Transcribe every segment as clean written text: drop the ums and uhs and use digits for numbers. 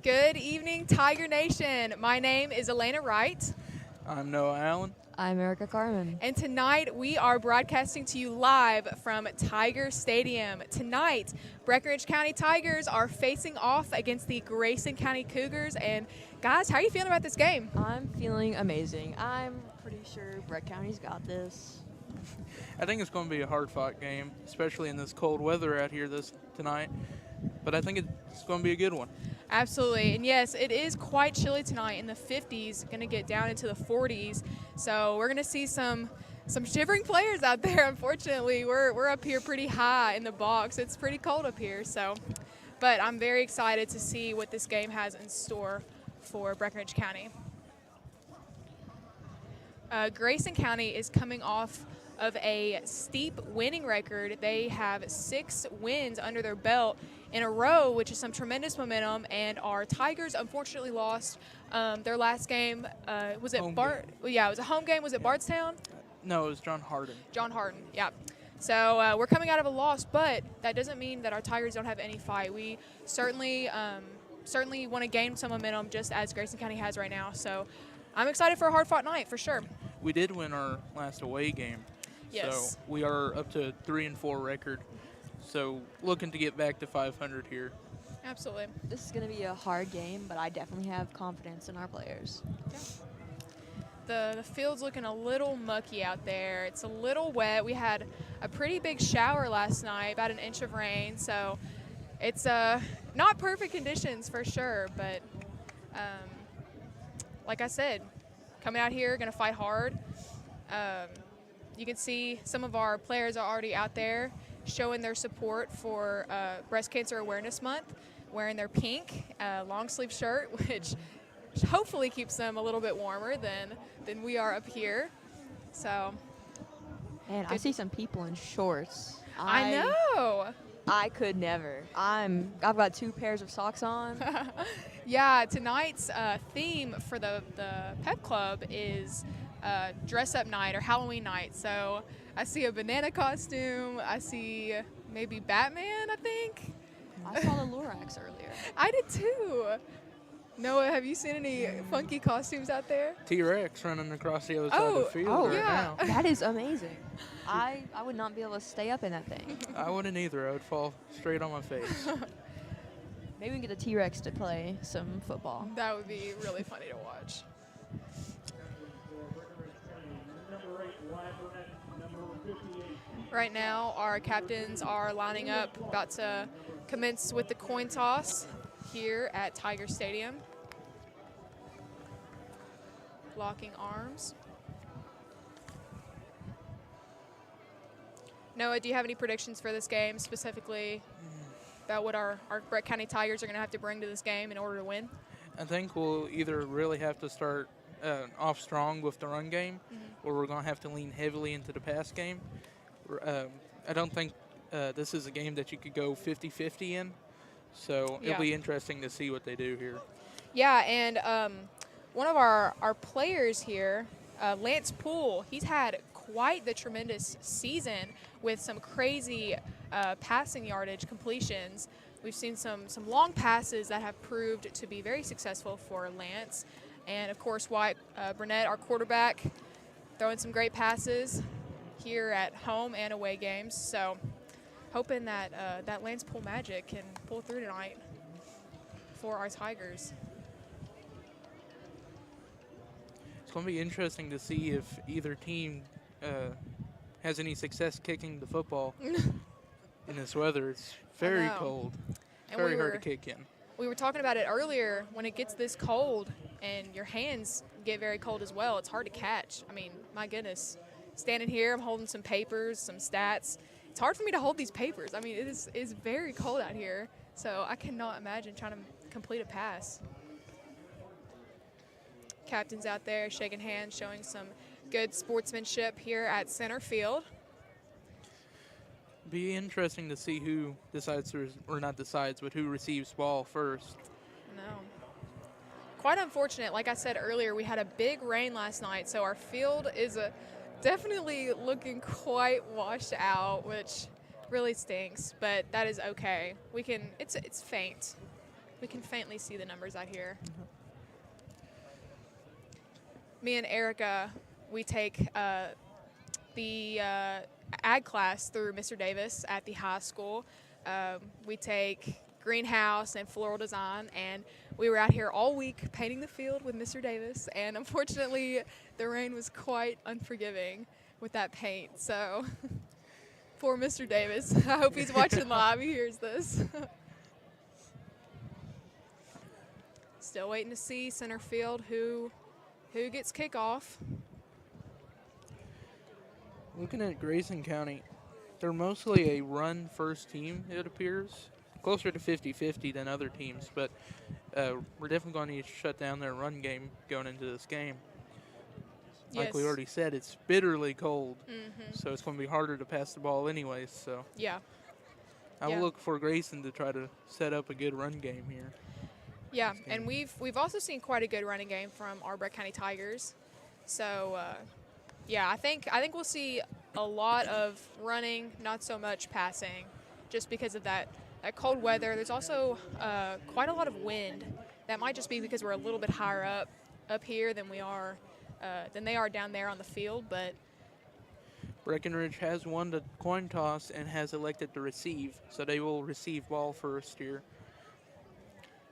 Good evening, Tiger Nation. My name is Elena Wright, I'm Noah Allen. I'm Erica Carmen. and tonight we are broadcasting to you live from Tiger Stadium. Tonight, Breckinridge County Tigers are facing off against the Grayson County Cougars. And guys, how are you feeling about this game? I'm feeling amazing. I'm pretty sure Breck County's got this. I think it's going to be a hard-fought game, especially in this cold weather out here tonight. But I think it's going to be a good one. Absolutely. And yes, it is quite chilly tonight in the 50s, going to get down into the 40s. So we're going to see some shivering players out there. Unfortunately, we're up here pretty high in the box. It's pretty cold up here. But I'm very excited to see what this game has in store for Breckinridge County. Grayson County is coming off of a steep winning record. They have 6 wins under their belt in a row, which is some tremendous momentum. And our Tigers unfortunately lost their last game. Was it Yeah, it was a home game. Was it Bardstown? No, it was John Harden. John Harden, yeah. So we're coming out of a loss, but that doesn't mean that our Tigers don't have any fight. We certainly want to gain some momentum, just as Grayson County has right now. So I'm excited for a hard-fought night for sure. We did win our last away game. Yes. So we are up to 3-4 record. So looking to get back to 500 here. Absolutely. This is going to be a hard game, but I definitely have confidence in our players. Yeah. The field's looking a little mucky out there. It's a little wet. We had a pretty big shower last night, about an inch of rain. So it's not perfect conditions for sure. But like I said, coming out here, going to fight hard. You can see some of our players are already out there showing their support for Breast Cancer Awareness Month, wearing their pink long sleeve shirt, which hopefully keeps them a little bit warmer than we are up here. So, And I see some people in shorts. I know. I could never. I've got 2 pairs of socks on. Yeah, tonight's theme for the Pep Club is dress up night or Halloween night. So I see a banana costume. I see maybe Batman, I think. I saw the Lorax earlier. I did too. Noah, have you seen any funky costumes out there? T-Rex running across the other side of the field right yeah. now. That is amazing. I would not be able to stay up in that thing. I wouldn't either. I would fall straight on my face. Maybe we can get a T-Rex to play some football. That would be really funny to watch. Right now, our captains are lining up, about to commence with the coin toss here at Tiger Stadium. Locking arms. Noah, do you have any predictions for this game, specifically about what our Breck County Tigers are going to have to bring to this game in order to win? I think we'll either really have to start off strong with the run game, or we're going to have to lean heavily into the pass game. I don't think this is a game that you could go 50-50 in, so it'll be interesting to see what they do here. Yeah, and one of our players here, Lance Poole, he's had quite the tremendous season with some crazy passing yardage completions. We've seen some long passes that have proved to be very successful for Lance. And, of course, Wyatt Burnett, our quarterback, throwing some great passes here at home and away games. So hoping that that Lance Poole magic can pull through tonight for our Tigers. It's going to be interesting to see if either team has any success kicking the football in this weather. It's very cold. It's very hard to kick in. We were talking about it earlier. When it gets this cold and your hands get very cold as well, it's hard to catch. I mean, my goodness. Standing here, I'm holding some papers, some stats. It's hard for me to hold these papers. I mean, it is very cold out here, so I cannot imagine trying to complete a pass. Captain's out there shaking hands, showing some good sportsmanship here at center field. Be interesting to see who decides or not decides, but who receives ball first. No. Quite unfortunate. Like I said earlier, we had a big rain last night, so our field is definitely looking quite washed out, which really stinks, but that is okay. It's faint. We can faintly see the numbers out here. Me and Erica, we take the ag class through Mr. Davis at the high school. We take greenhouse and floral design, and we were out here all week painting the field with Mr. Davis, and unfortunately the rain was quite unforgiving with that paint, so poor Mr. Davis. I hope he's watching live, he hears this. Still waiting to see center field who gets kickoff. Looking at Grayson County, they're mostly a run-first team, it appears. Closer to 50-50 than other teams, but we're definitely going to need to shut down their run game going into this game. Like Yes. we already said, it's bitterly cold, so it's going to be harder to pass the ball anyways. So Yeah. I will look for Grayson to try to set up a good run game here. Yeah, and we've also seen quite a good running game from our Breck County Tigers. So, yeah, I think we'll see a lot of running, not so much passing, just because of that cold weather. There's also quite a lot of wind. That might just be because we're a little bit higher up here than they are down there on the field. But Breckenridge has won the coin toss and has elected to receive, so they will receive ball first here.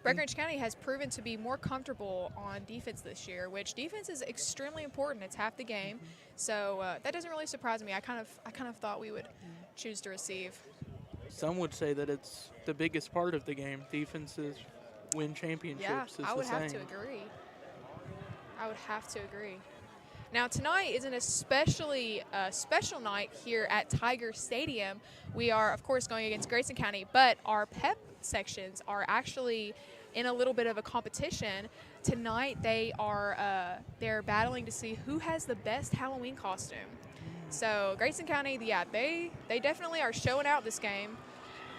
Breckenridge County has proven to be more comfortable on defense this year, which defense is extremely important. It's half the game, so that doesn't really surprise me. I kind of thought we would choose to receive. Some would say that it's the biggest part of the game. Defenses win championships. Yeah, I would have to agree. Now, tonight is an especially special night here at Tiger Stadium. We are, of course, going against Grayson County, but our PEP sections are actually in a little bit of a competition. Tonight, they're battling to see who has the best Halloween costume. So Grayson County, yeah, they definitely are showing out this game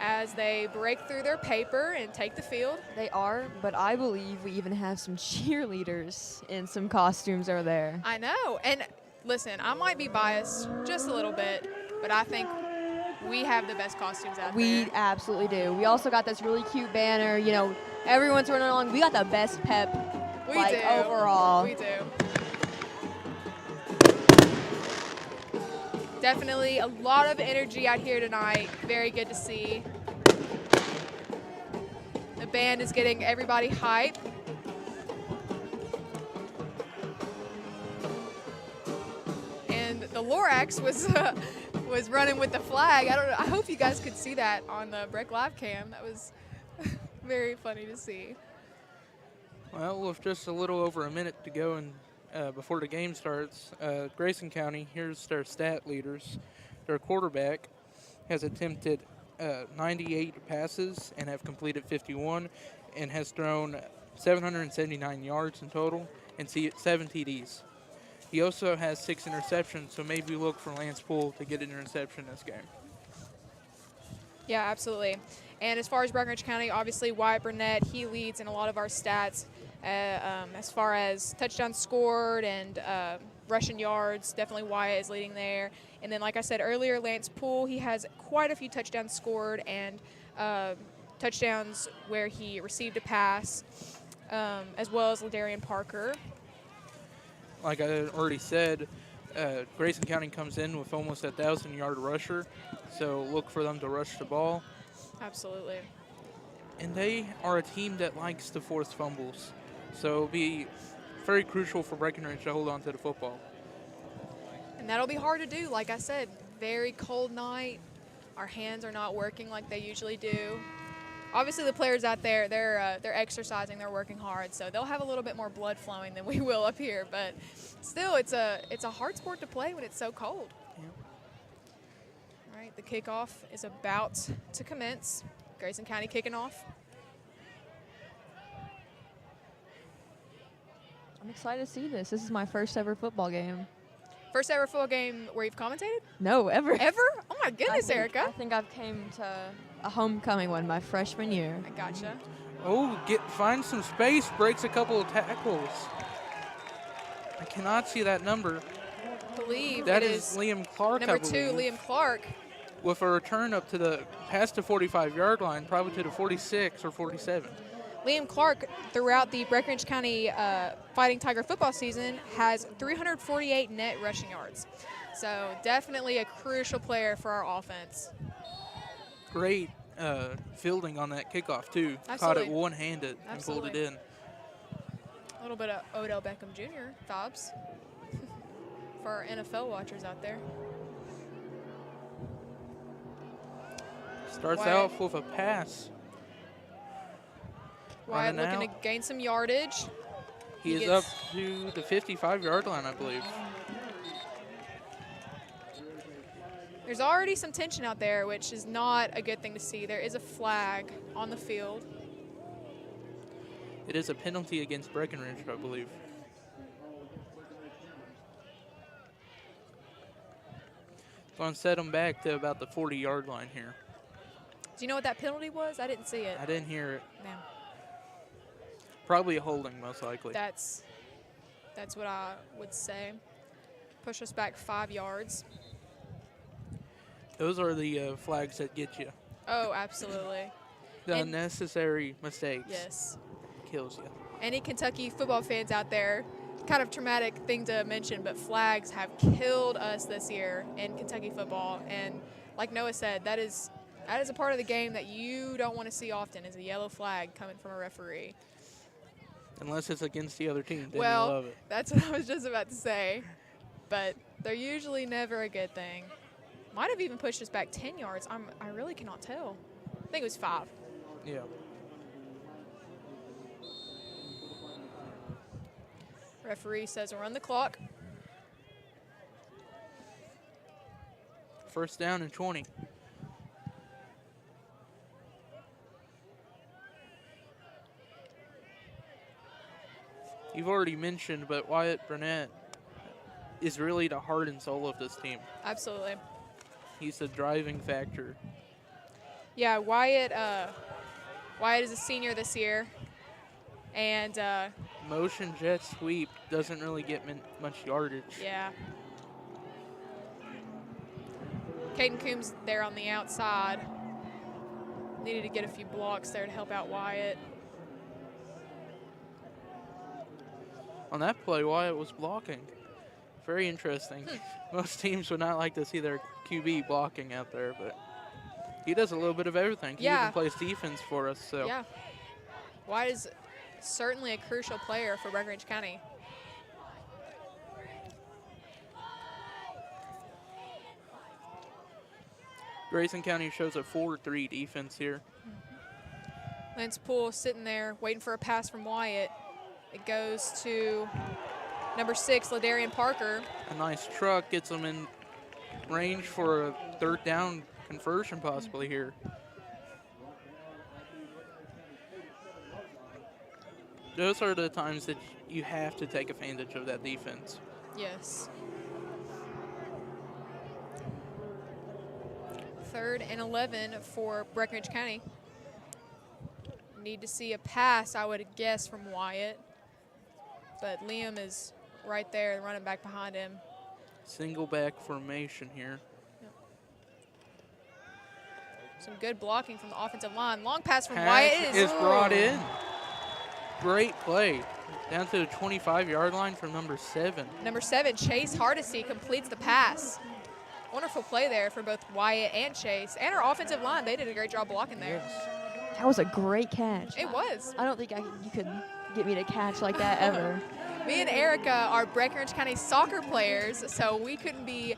as they break through their paper and take the field. They are, but I believe we even have some cheerleaders in some costumes over there. I know. And listen, I might be biased just a little bit, but I think we have the best costumes out there. We absolutely do. We also got this really cute banner. You know, everyone's running along. We got the best pep overall. We do. Definitely a lot of energy out here tonight. Very good to see. The band is getting everybody hype. And the Lorax was running with the flag. I hope you guys could see that on the Breck Live Cam. That was very funny to see. Well, with just a little over a minute to go and before the game starts, Grayson County, here's their stat leaders. Their quarterback has attempted 98 passes and have completed 51 and has thrown 779 yards in total and 7 TDs. He also has 6 interceptions, so maybe look for Lance Poole to get an interception this game. Yeah, absolutely. And as far as Breckenridge County, obviously Wyatt Burnett, he leads in a lot of our stats as far as touchdowns scored and rushing yards. Definitely Wyatt is leading there. And then, like I said earlier, Lance Poole, he has quite a few touchdowns scored and touchdowns where he received a pass, as well as Ladarian Parker. Like I already said, Grayson County comes in with almost a 1,000-yard rusher, so look for them to rush the ball. Absolutely. And they are a team that likes to force fumbles, so it'll be very crucial for Breckenridge to hold on to the football. And that'll be hard to do. Like I said, very cold night. Our hands are not working like they usually do. Obviously, the players out there, they're exercising, they're working hard, so they'll have a little bit more blood flowing than we will up here. But still, it's a hard sport to play when it's so cold. Yeah. All right, the kickoff is about to commence. Grayson County kicking off. I'm excited to see this. This is my first ever football game. First ever football game where you've commentated? No, ever. Ever? Oh my goodness, Erica. I think I've came to a homecoming one my freshman year. I gotcha. Oh, find some space, breaks a couple of tackles. I cannot see that number. I believe That it is Liam Clark, number I believe. 2, Liam Clark. With a return up to past the 45-yard line, probably to the 46 or 47. Liam Clark, throughout the Breckinridge County Fighting Tiger football season, has 348 net rushing yards. So definitely a crucial player for our offense. Great fielding on that kickoff, too. Absolutely. Caught it one-handed and pulled it in. A little bit of Odell Beckham Jr. vibes for our NFL watchers out there. Starts off with a pass. Wyatt looking to gain some yardage. He is up to the 55-yard line, I believe. There's already some tension out there, which is not a good thing to see. There is a flag on the field. It is a penalty against Breckinridge, I believe. Going to set him back to about the 40-yard line here. Do you know what that penalty was? I didn't see it. I didn't hear it. No. Probably a holding, most likely. That's what I would say. Push us back 5 yards. Those are the flags that get you. Oh, absolutely. The unnecessary mistakes. Yes. Kills you. Any Kentucky football fans out there, kind of traumatic thing to mention, but flags have killed us this year in Kentucky football. And like Noah said, that is a part of the game that you don't want to see often, is a yellow flag coming from a referee. Unless it's against the other team, then you Well, love it. that's what I was just about to say. But they're usually never a good thing. Might have even pushed us back 10 yards. I really cannot tell. I think it was 5. Yeah. Referee says run the clock. First down and 20. You've already mentioned, but Wyatt Burnett is really the heart and soul of this team. Absolutely. He's the driving factor. Yeah, Wyatt is a senior this year. And motion jet sweep doesn't really get much yardage. Yeah. Caden Coombs there on the outside. Needed to get a few blocks there to help out Wyatt. On that play, Wyatt was blocking. Very interesting. Most teams would not like to see their QB blocking out there, but he does a little bit of everything. He even plays defense for us. So. Yeah. Wyatt is certainly a crucial player for Breckinridge County. Grayson County shows a 4-3 defense here. Lance Poole sitting there waiting for a pass from Wyatt. It goes to number 6, Ladarian Parker. A nice truck gets them in range for a third down conversion possibly here. Those are the times that you have to take advantage of that defense. Yes. 3rd and 11 for Breckinridge County. Need to see a pass, I would guess, from Wyatt. But Liam is right there, the running back behind him. Single back formation here. Yep. Some good blocking from the offensive line. Long pass from Wyatt is brought in. Great play. Down to the 25-yard line from number 7. Number 7, Chase Hardesty, completes the pass. Wonderful play there for both Wyatt and Chase. And our offensive line, they did a great job blocking there. Yes. That was a great catch. It was. I don't think you could get me to catch like that ever. Me and Erica are Breckinridge County soccer players, so we couldn't be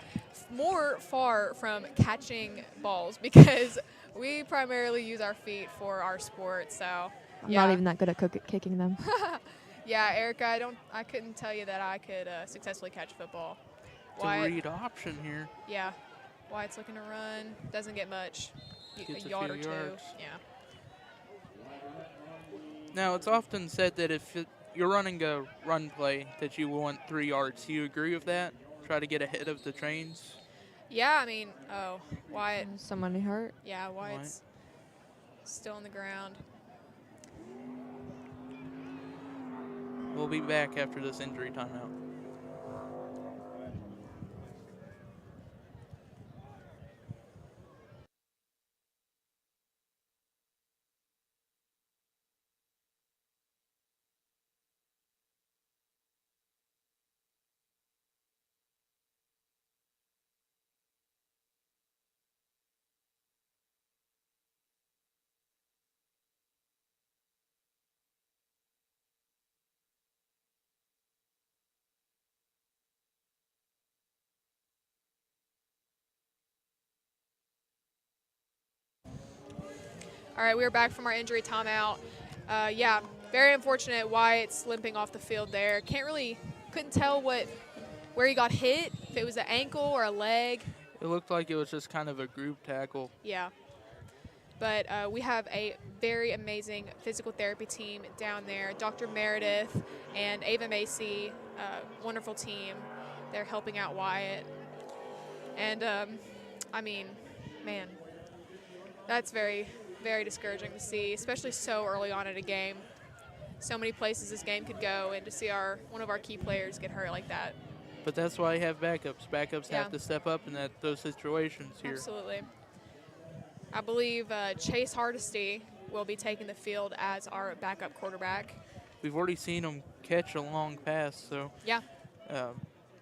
more far from catching balls because we primarily use our feet for our sport. So I'm not even that good at kicking them. Yeah, Erica, I couldn't tell you that I could successfully catch a football. It's a read option here. Yeah. Wyatt's looking to run. Doesn't get much. Gets a yard or few 2. yards. Yeah. Now, it's often said that if you're running a run play that you want 3 yards. Do you agree with that? Try to get ahead of the trains? Yeah, I mean, Wyatt. Somebody hurt? Yeah, Wyatt's still on the ground. We'll be back after this injury timeout. All right, we are back from our injury timeout. Yeah, very unfortunate. Wyatt's limping off the field there. Couldn't tell where he got hit, if it was an ankle or a leg. It looked like it was just kind of a group tackle. Yeah. But we have a very amazing physical therapy team down there. Dr. Meredith and Ava Macy, wonderful team. They're helping out Wyatt. And, I mean, man, that's very, very discouraging to see, especially so early on in a game. So many places this game could go, and to see one of our key players get hurt like that. But that's why I have backups. Backups Yeah. have to step up in those situations here. Absolutely. I believe Chase Hardesty will be taking the field as our backup quarterback. We've already seen him catch a long pass, so Yeah.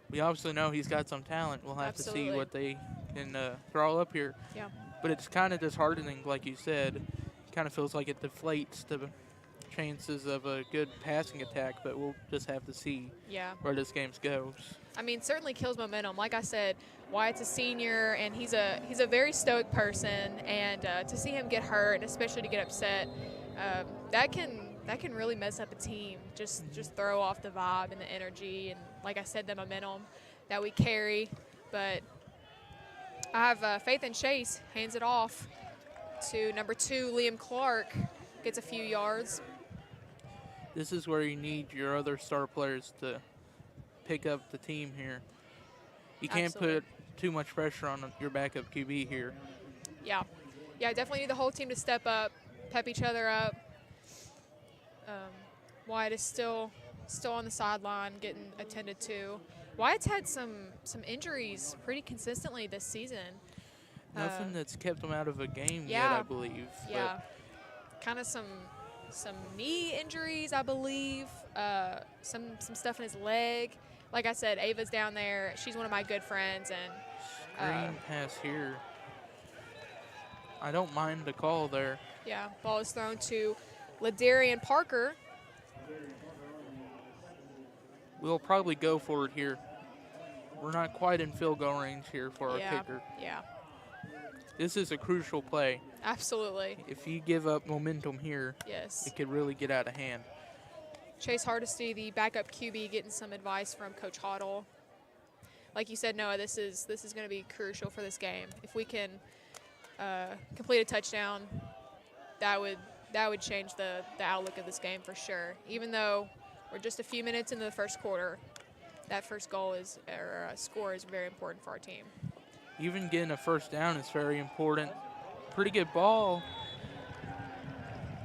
we obviously know he's got some talent. We'll have to see Absolutely. what they can throw up here. Yeah. But it's kind of disheartening, like you said. It kind of feels like it deflates the chances of a good passing attack, but we'll just have to see Yeah. where this game goes. I mean, certainly kills momentum. Like I said, Wyatt's a senior, and he's a very stoic person, and to see him get hurt, and especially to get upset, that can really mess up a team. Just throw off the vibe and the energy, and like I said, the momentum that we carry. But I have faith in Chase. Hands it off to number 2, Liam Clark. Gets a few yards. This is where you need your other star players to pick up the team here. You can't Absolutely. put too much pressure on your backup QB here. Yeah. Yeah, definitely need the whole team to step up, pep each other up. Wyatt is still on the sideline getting attended to. Wyatt's had some injuries pretty consistently this season. Nothing that's kept him out of a game yet, yeah. I believe. Yeah. Kind of some knee injuries, I believe. Some stuff in his leg. Like I said, Ava's down there. She's one of my good friends, and Screen pass here. I don't mind the call there. yeah, ball is thrown to Ladarian Parker. We'll probably go for it here. We're not quite in field goal range here for our kicker. Yeah, This is a crucial play. absolutely. If you give up momentum here, Yes. it could really get out of hand. Chase Hardesty, the backup QB, getting some advice from Coach Hoddle. Like you said, Noah, this is going to be crucial for this game. If we can complete a touchdown, that would change the outlook of this game for sure. Even though we're just a few minutes into the first quarter, that first score is very important for our team. Even getting a first down is very important. Pretty good ball.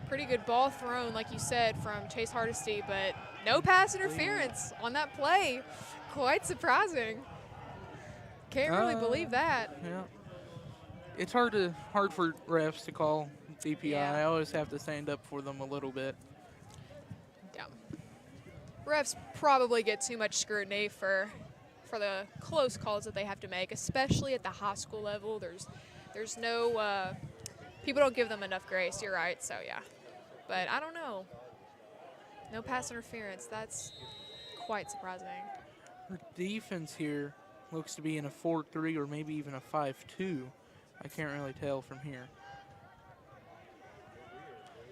Pretty good ball thrown, like you said, from Chase Hardesty, but no pass interference on that play. Quite surprising. Can't really believe that. Yeah. It's hard for refs to call DPI. Yeah. I always have to stand up for them a little bit. Yeah. Refs probably get too much scrutiny for the close calls that they have to make, especially at the high school level. There's no people don't give them enough grace. You're right. So yeah, but I don't know. No pass interference. That's quite surprising. Our defense here looks to be in a 4-3 or maybe even a 5-2. I can't really tell from here.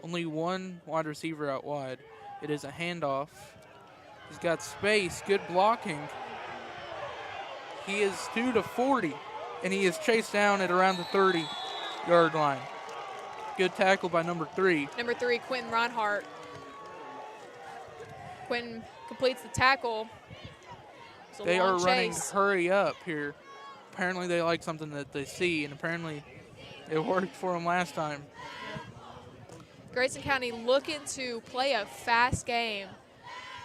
Only one wide receiver out wide. It is a handoff. He's got space, good blocking. He is 2 to 40, and he is chased down at around the 30-yard line. Good tackle by number 3. Number 3, Quentin Reinhardt. Quentin completes the tackle. It's a They are long running chase. hurry up here. Apparently they like something that they see, and apparently it worked for them last time. Grayson County looking to play a fast game.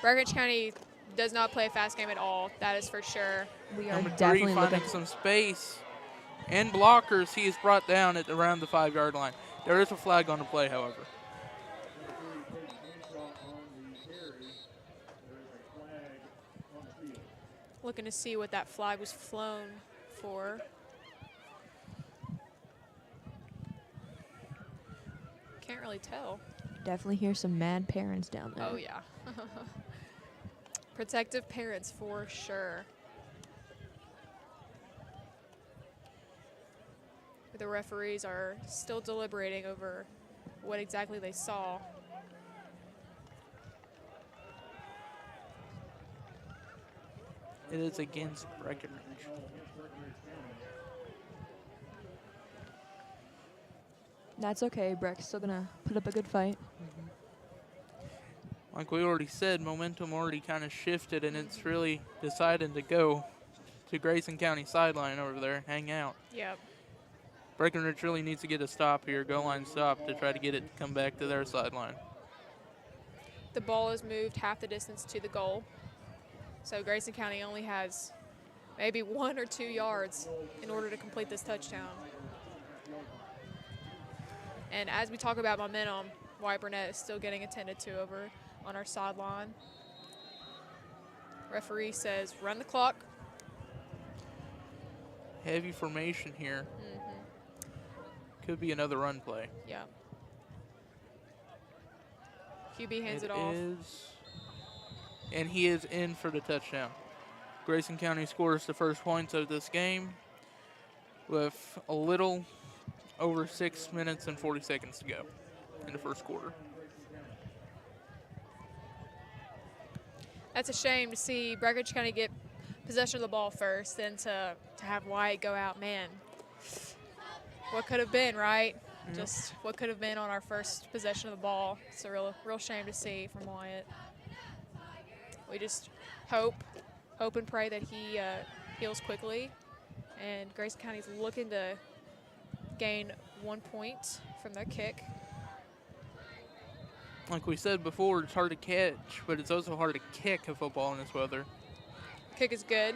Breckinridge County does not play a fast game at all. That is for sure. We are Number 3 definitely finding looking. some space and blockers. He is brought down at around the 5-yard line. There is a flag on the play, however. Looking to see what that flag was flown for. Can't really tell. Definitely hear some mad parents down there. Oh, yeah. Protective parents for sure. The referees are still deliberating over what exactly they saw. It is against Breckenridge. That's okay. Breck's still going to put up a good fight. Like we already said, momentum already kind of shifted, and it's really decided to go to Grayson County sideline over there, hang out. Yep. Breckenridge really needs to get a stop here, goal line stop, to try to get it to come back to their sideline. The ball is moved half the distance to the goal. So Grayson County only has maybe 1 or 2 yards in order to complete this touchdown. And as we talk about momentum, Wyatt Burnett is still getting attended to over on our sideline. Referee says run the clock. Heavy formation here. Could be another run play. Yeah. QB hands it off. And he is in for the touchdown. Grayson County scores the first points of this game with a little over 6 minutes and 40 seconds to go in the first quarter. That's a shame to see Breckenridge County get possession of the ball first, then to have Wyatt go out. Man, what could have been, right? Yep. Just what could have been on our first possession of the ball. It's a real shame to see from Wyatt. We just hope and pray that he heals quickly. And Grayson County's looking to gain 1 point from their kick. Like we said before, it's hard to catch, but it's also hard to kick a football in this weather. Kick is good.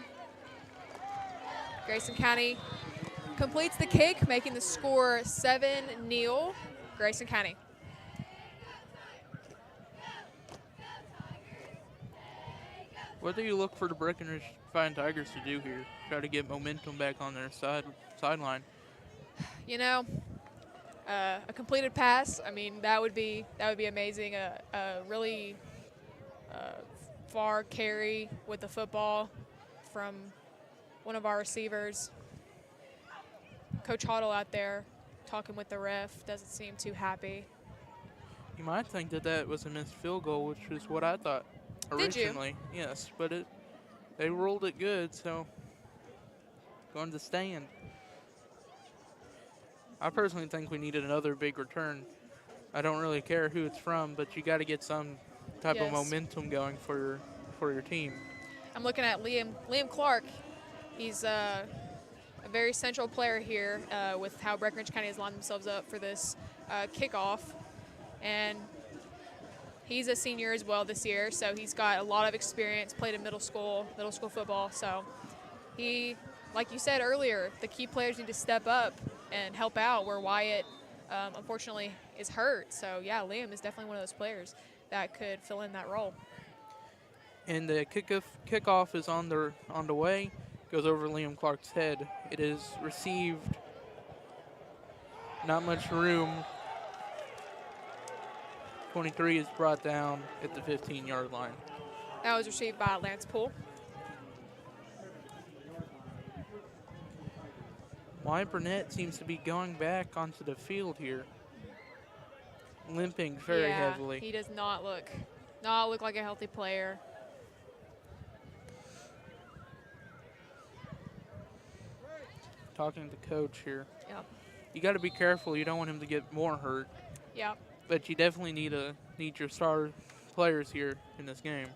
Grayson County completes the kick, making the score 7-0. Grayson County. What do you look for the Breckenridge Fighting Tigers to do here? Try to get momentum back on their sideline. You know, a completed pass. I mean, that would be amazing. A really far carry with the football from one of our receivers. Coach Hoddle out there talking with the ref doesn't seem too happy. You might think that was a missed field goal, which is what I thought originally. Did you? Yes, but they ruled it good, so going to stand. I personally think we needed another big return. I don't really care who it's from, but you got to get some type of momentum going for your team. I'm looking at Liam Clark. He's a very central player here with how Breckenridge County has lined themselves up for this kickoff. And he's a senior as well this year, so he's got a lot of experience, played in middle school football. So he, like you said earlier, the key players need to step up and help out where Wyatt, unfortunately, is hurt. So, yeah, Liam is definitely one of those players that could fill in that role. And the kickoff is on the way. Goes over Liam Clark's head. It is received. Not much room. 23 is brought down at the 15-yard line. That was received by Lance Poole. Wyatt Burnett seems to be going back onto the field here. Limping very heavily. He does not look like a healthy player. Talking to coach here. Yep. You got to be careful. You don't want him to get more hurt. Yep. But you definitely need your star players here in this game.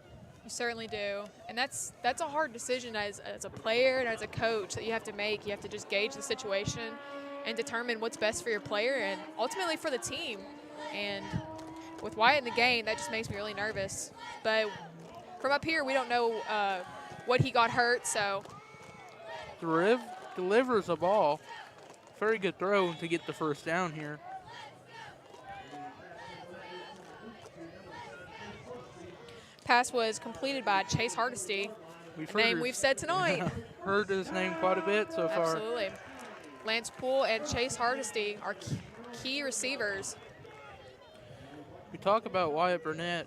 You certainly do. And that's a hard decision as a player and as a coach that you have to make. You have to just gauge the situation and determine what's best for your player and ultimately for the team. And with Wyatt in the game, that just makes me really nervous. But from up here, we don't know what he got hurt, so. Delivers a ball. Very good throw to get the first down here. Pass was completed by Chase Hardesty, a name we've said tonight. Heard his name quite a bit so far. Absolutely. Lance Poole and Chase Hardesty are key receivers. We talk about Wyatt Burnett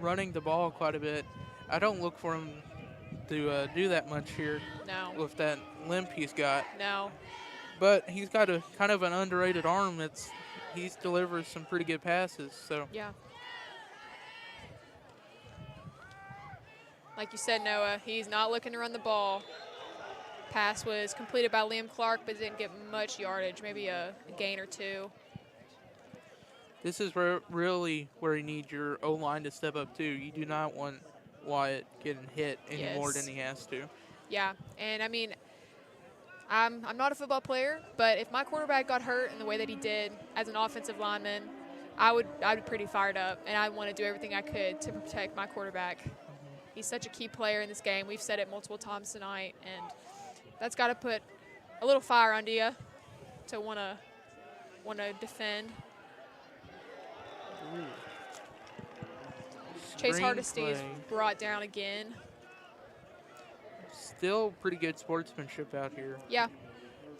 running the ball quite a bit. I don't look for him to do that much here. No. With that limp he's got. No. But he's got a kind of an underrated arm. It's he's delivered some pretty good passes. So Yeah. Like you said, Noah, he's not looking to run the ball. Pass was completed by Liam Clark, but didn't get much yardage, maybe a gain or two. this is really where you need your O-line to step up too. You do not want Wyatt getting hit any more than Yes. he has to. Yeah, and I mean, I'm not a football player, but if my quarterback got hurt in the way that he did as an offensive lineman, I'd be pretty fired up, and I want to do everything I could to protect my quarterback. He's such a key player in this game. We've said it multiple times tonight, and that's got to put a little fire under you to want to defend. Chase Hardesty is Screenplay. brought down again. Still pretty good sportsmanship out here, Yeah.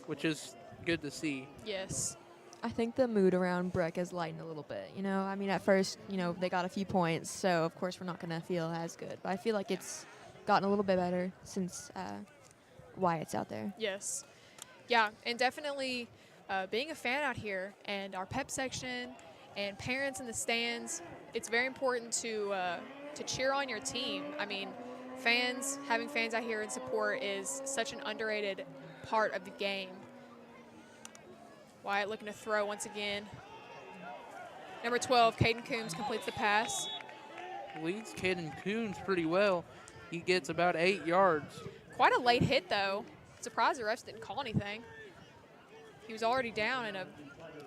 which is good to see. Yes. I think the mood around Breck has lightened a little bit. You know, I mean, at first, you know, they got a few points, so of course we're not going to feel as good. But I feel like it's gotten a little bit better since Wyatt's out there. Yes. Yeah, and definitely being a fan out here and our pep section and parents in the stands, it's very important to cheer on your team. I mean, having fans out here in support is such an underrated part of the game. Wyatt looking to throw once again. Number 12, Caden Coombs completes the pass. Leads Caden Coons pretty well. He gets about 8 yards. Quite a late hit, though. Surprised the refs didn't call anything. He was already down, and a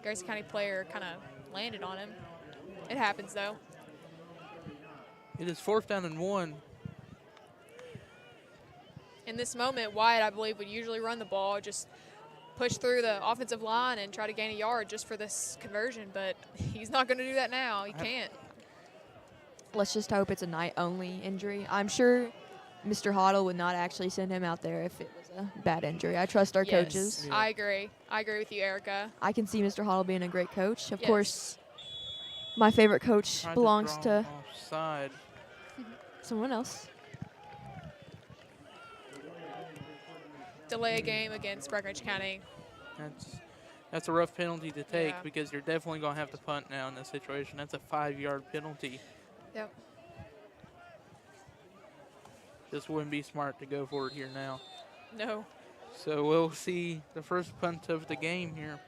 Grayson County player kind of landed on him. It happens, though. It is 4th down and 1. In this moment, Wyatt, I believe, would usually run the ball, just push through the offensive line and try to gain a yard just for this conversion, but he's not going to do that now. He can't. Let's just hope it's a night-only injury. I'm sure Mr. Hoddle would not actually send him out there if it was a bad injury. I trust our coaches. I agree. I agree with you, Erica. I can see Mr. Hoddle being a great coach. Of Yes. course, my favorite coach Tried belongs draw to him offside. someone else. Delay a game against Breckenridge County. That's a rough penalty to take Yeah. because you're definitely going to have to punt now in this situation. That's a 5-yard penalty. Yep. This wouldn't be smart to go for it here now. No. So we'll see the first punt of the game here.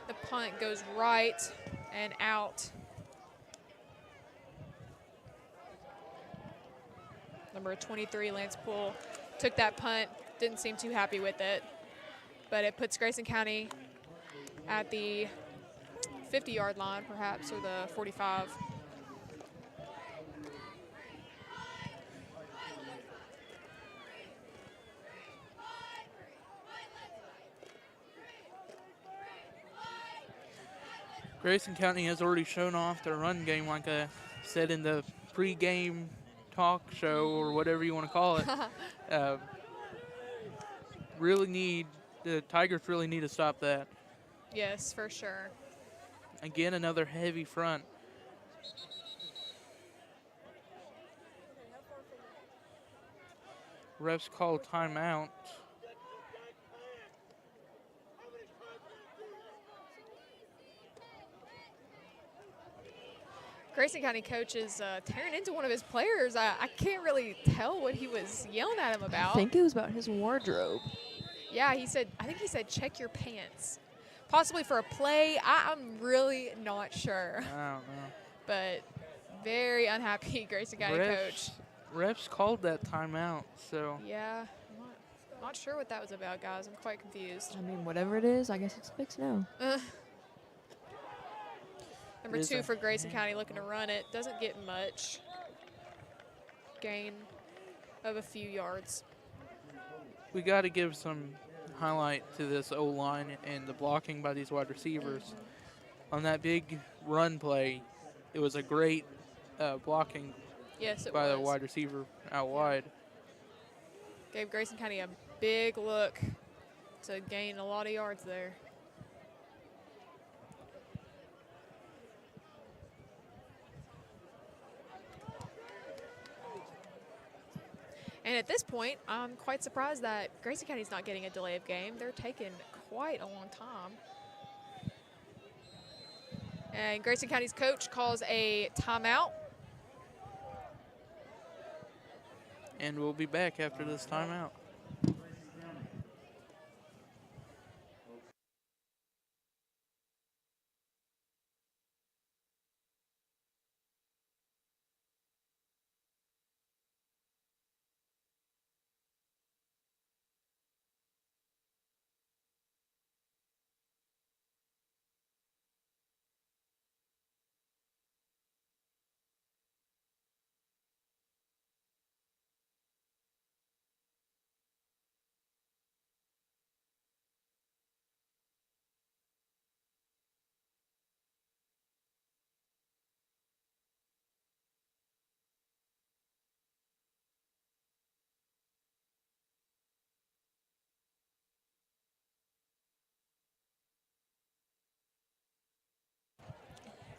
The punt goes right and out. Number 23, Lance Poole, took that punt. Didn't seem too happy with it. But it puts Grayson County at the 50-yard line, perhaps, or the 45. Grayson County has already shown off their run game, like I said in the pregame talk show or whatever you want to call it. The Tigers really need to stop that. Yes, for sure. Again, another heavy front. Refs call timeout. Grayson County coach is tearing into one of his players. I can't really tell what he was yelling at him I about. think it was about his wardrobe. Yeah, I think he said, check your pants. Possibly for a play. I'm really not sure. I don't know. But very unhappy Grayson County coach. Refs called that timeout, so Yeah, I'm not sure what that was about, guys. I'm quite confused. I mean, whatever it is, I guess it's fixed now. Number It is 2 a- for Grayson County looking to run it. Doesn't get much gain of a few yards. we got to give some highlight to this O-line and the blocking by these wide receivers. On that big run play, it was a great blocking Yes, it by was. the wide receiver out wide. Gave Grayson County a big look to gain a lot of yards there. And at this point, I'm quite surprised that Grayson County's not getting a delay of game. They're taking quite a long time. And Grayson County's coach calls a timeout. And we'll be back after this timeout.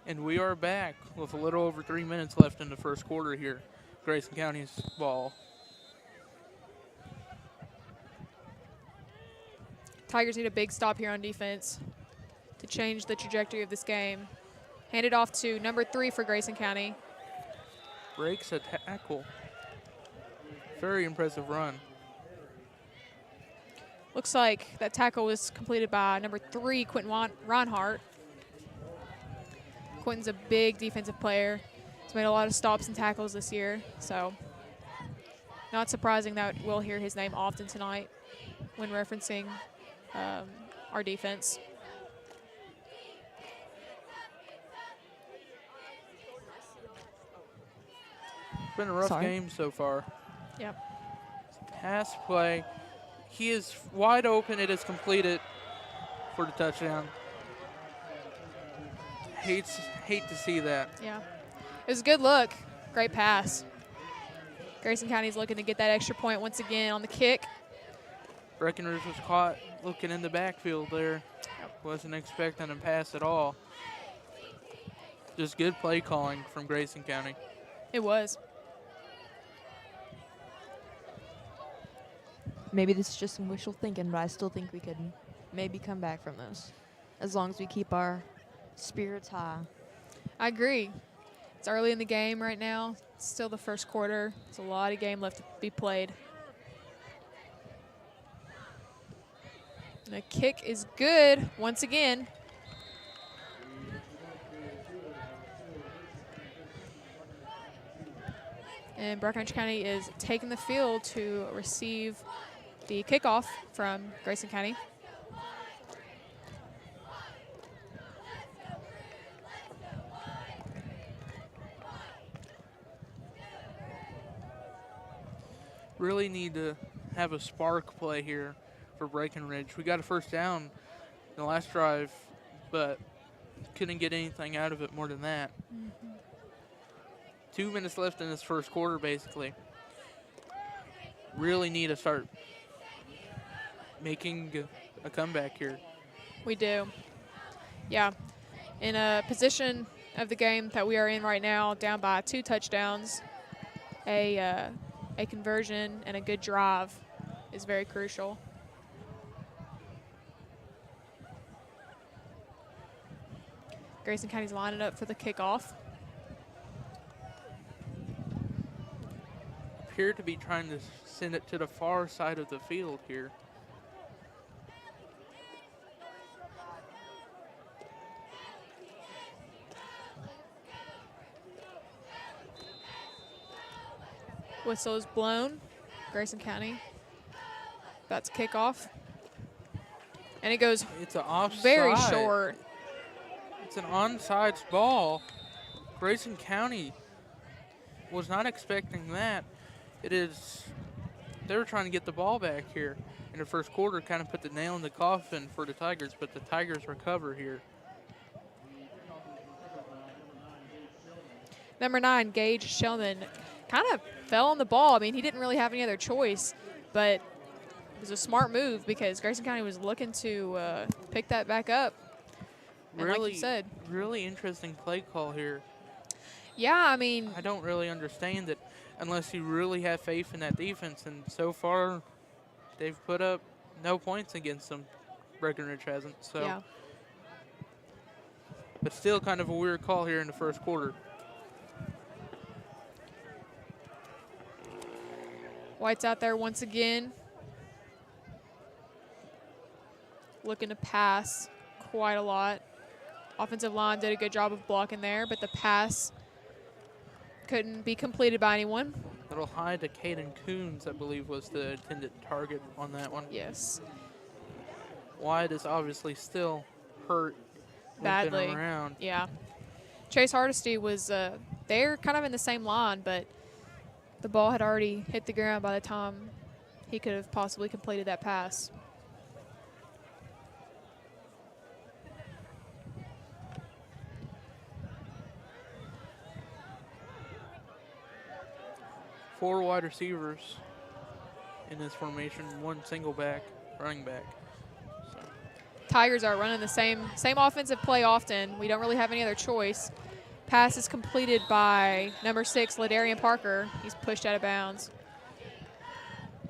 And we are back with a little over 3 minutes left in the first quarter here. Grayson County's ball. Tigers need a big stop here on defense to change the trajectory of this game. Handed off to number 3 for Grayson County. Breaks a tackle. Very impressive run. Looks like that tackle was completed by number 3, Quentin Reinhardt. Quentin's a big defensive player. He's made a lot of stops and tackles this year, so not surprising that we'll hear his name often tonight when referencing our defense. It's been a rough game so far. Yep. Pass play. He is wide open. It is completed for the touchdown. Hate to see that. Yeah. It was a good look. Great pass. Grayson County's looking to get that extra point once again on the kick. Breckenridge was caught looking in the backfield there. Wasn't expecting a pass at all. Just good play calling from Grayson County. It was. Maybe this is just some wishful thinking, but I still think we could maybe come back from this as long as we keep our spirits high. I agree. It's early in the game right now. It's still the first quarter. There's a lot of game left to be played. The kick is good once again. And Breckenridge County is taking the field to receive the kickoff from Grayson County. Really need to have a spark play here for Breckenridge. We got a first down in the last drive, but couldn't get anything out of it more than that. 2 minutes left in this first quarter, basically. Really need to start making a comeback here. We do. Yeah. In a position of the game that we are in right now, down by 2 touchdowns, a conversion and a good drive is very crucial. Grayson County's lining up for the kickoff. Appear to be trying to send it to the far side of the field here. Whistle is blown. Grayson County about to kick off. And it goes It's an offside. very short. It's an onside ball. Grayson County was not expecting that. They were trying to get the ball back here in the first quarter, kind of put the nail in the coffin for the Tigers, but the Tigers recover here. Number 9, Gage Shellman, kind of fell on the ball. I mean, he didn't really have any other choice, but it was a smart move because Grayson County was looking to pick that back up. And Really, like you said, really interesting play call here. yeah, I mean, I don't really understand it. unless you really have faith in that defense. And so far, they've put up no points against them. Breckenridge hasn't. So, Yeah. but still kind of a weird call here in the first quarter. White's out there once again, looking to pass quite a lot. Offensive line did a good job of blocking there, but the pass couldn't be completed by anyone. Little high to Caden Coons, I believe, was the intended target on that one. Yes. White is obviously still hurt. Badly. limping around. Yeah. Chase Hardesty was they're kind of in the same line, but the ball had already hit the ground by the time he could have possibly completed that pass. Four wide receivers in this formation, one single back, running back. So. Tigers are running the same offensive play often. We don't really have any other choice. Pass is completed by number 6, Ladarian Parker. He's pushed out of bounds.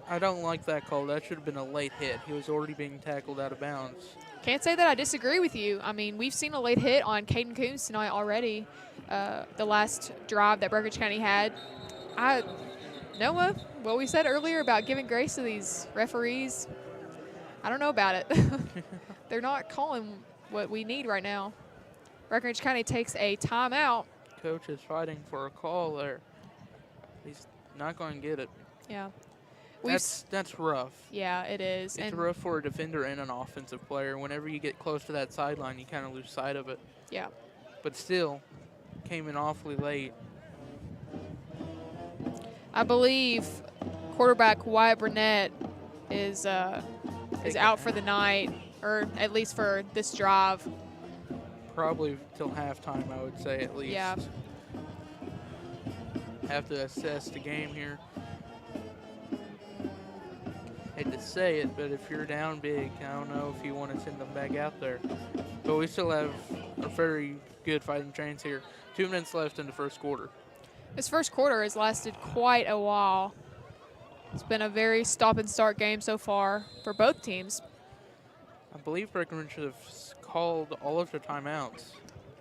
I don't like that call. That should have been a late hit. He was already being tackled out of bounds. Can't say that I disagree with you. I mean, we've seen a late hit on Caden Coons tonight already. The last drive that Breckenridge County had. Noah, what we said earlier about giving grace to these referees, I don't know about it. They're not calling what we need right now. Breckenridge County takes a timeout. Coach is fighting for a call there. He's not going to get it. Yeah. That's rough. Yeah, it is. It's rough for a defender and an offensive player. Whenever you get close to that sideline, you kind of lose sight of it. Yeah. But still, came in awfully late. I believe quarterback Wyatt Burnett is out for the night, or at least for this drive. Probably till halftime, I would say, at least. Yeah. Have to assess the game here. Hate to say it, but if you're down big, I don't know if you want to send them back out there. But we still have a very good fighting chance here. 2 minutes left in the first quarter. This first quarter has lasted quite a while. It's been a very stop-and-start game so far for both teams. I believe Breckenridge have called all of their timeouts.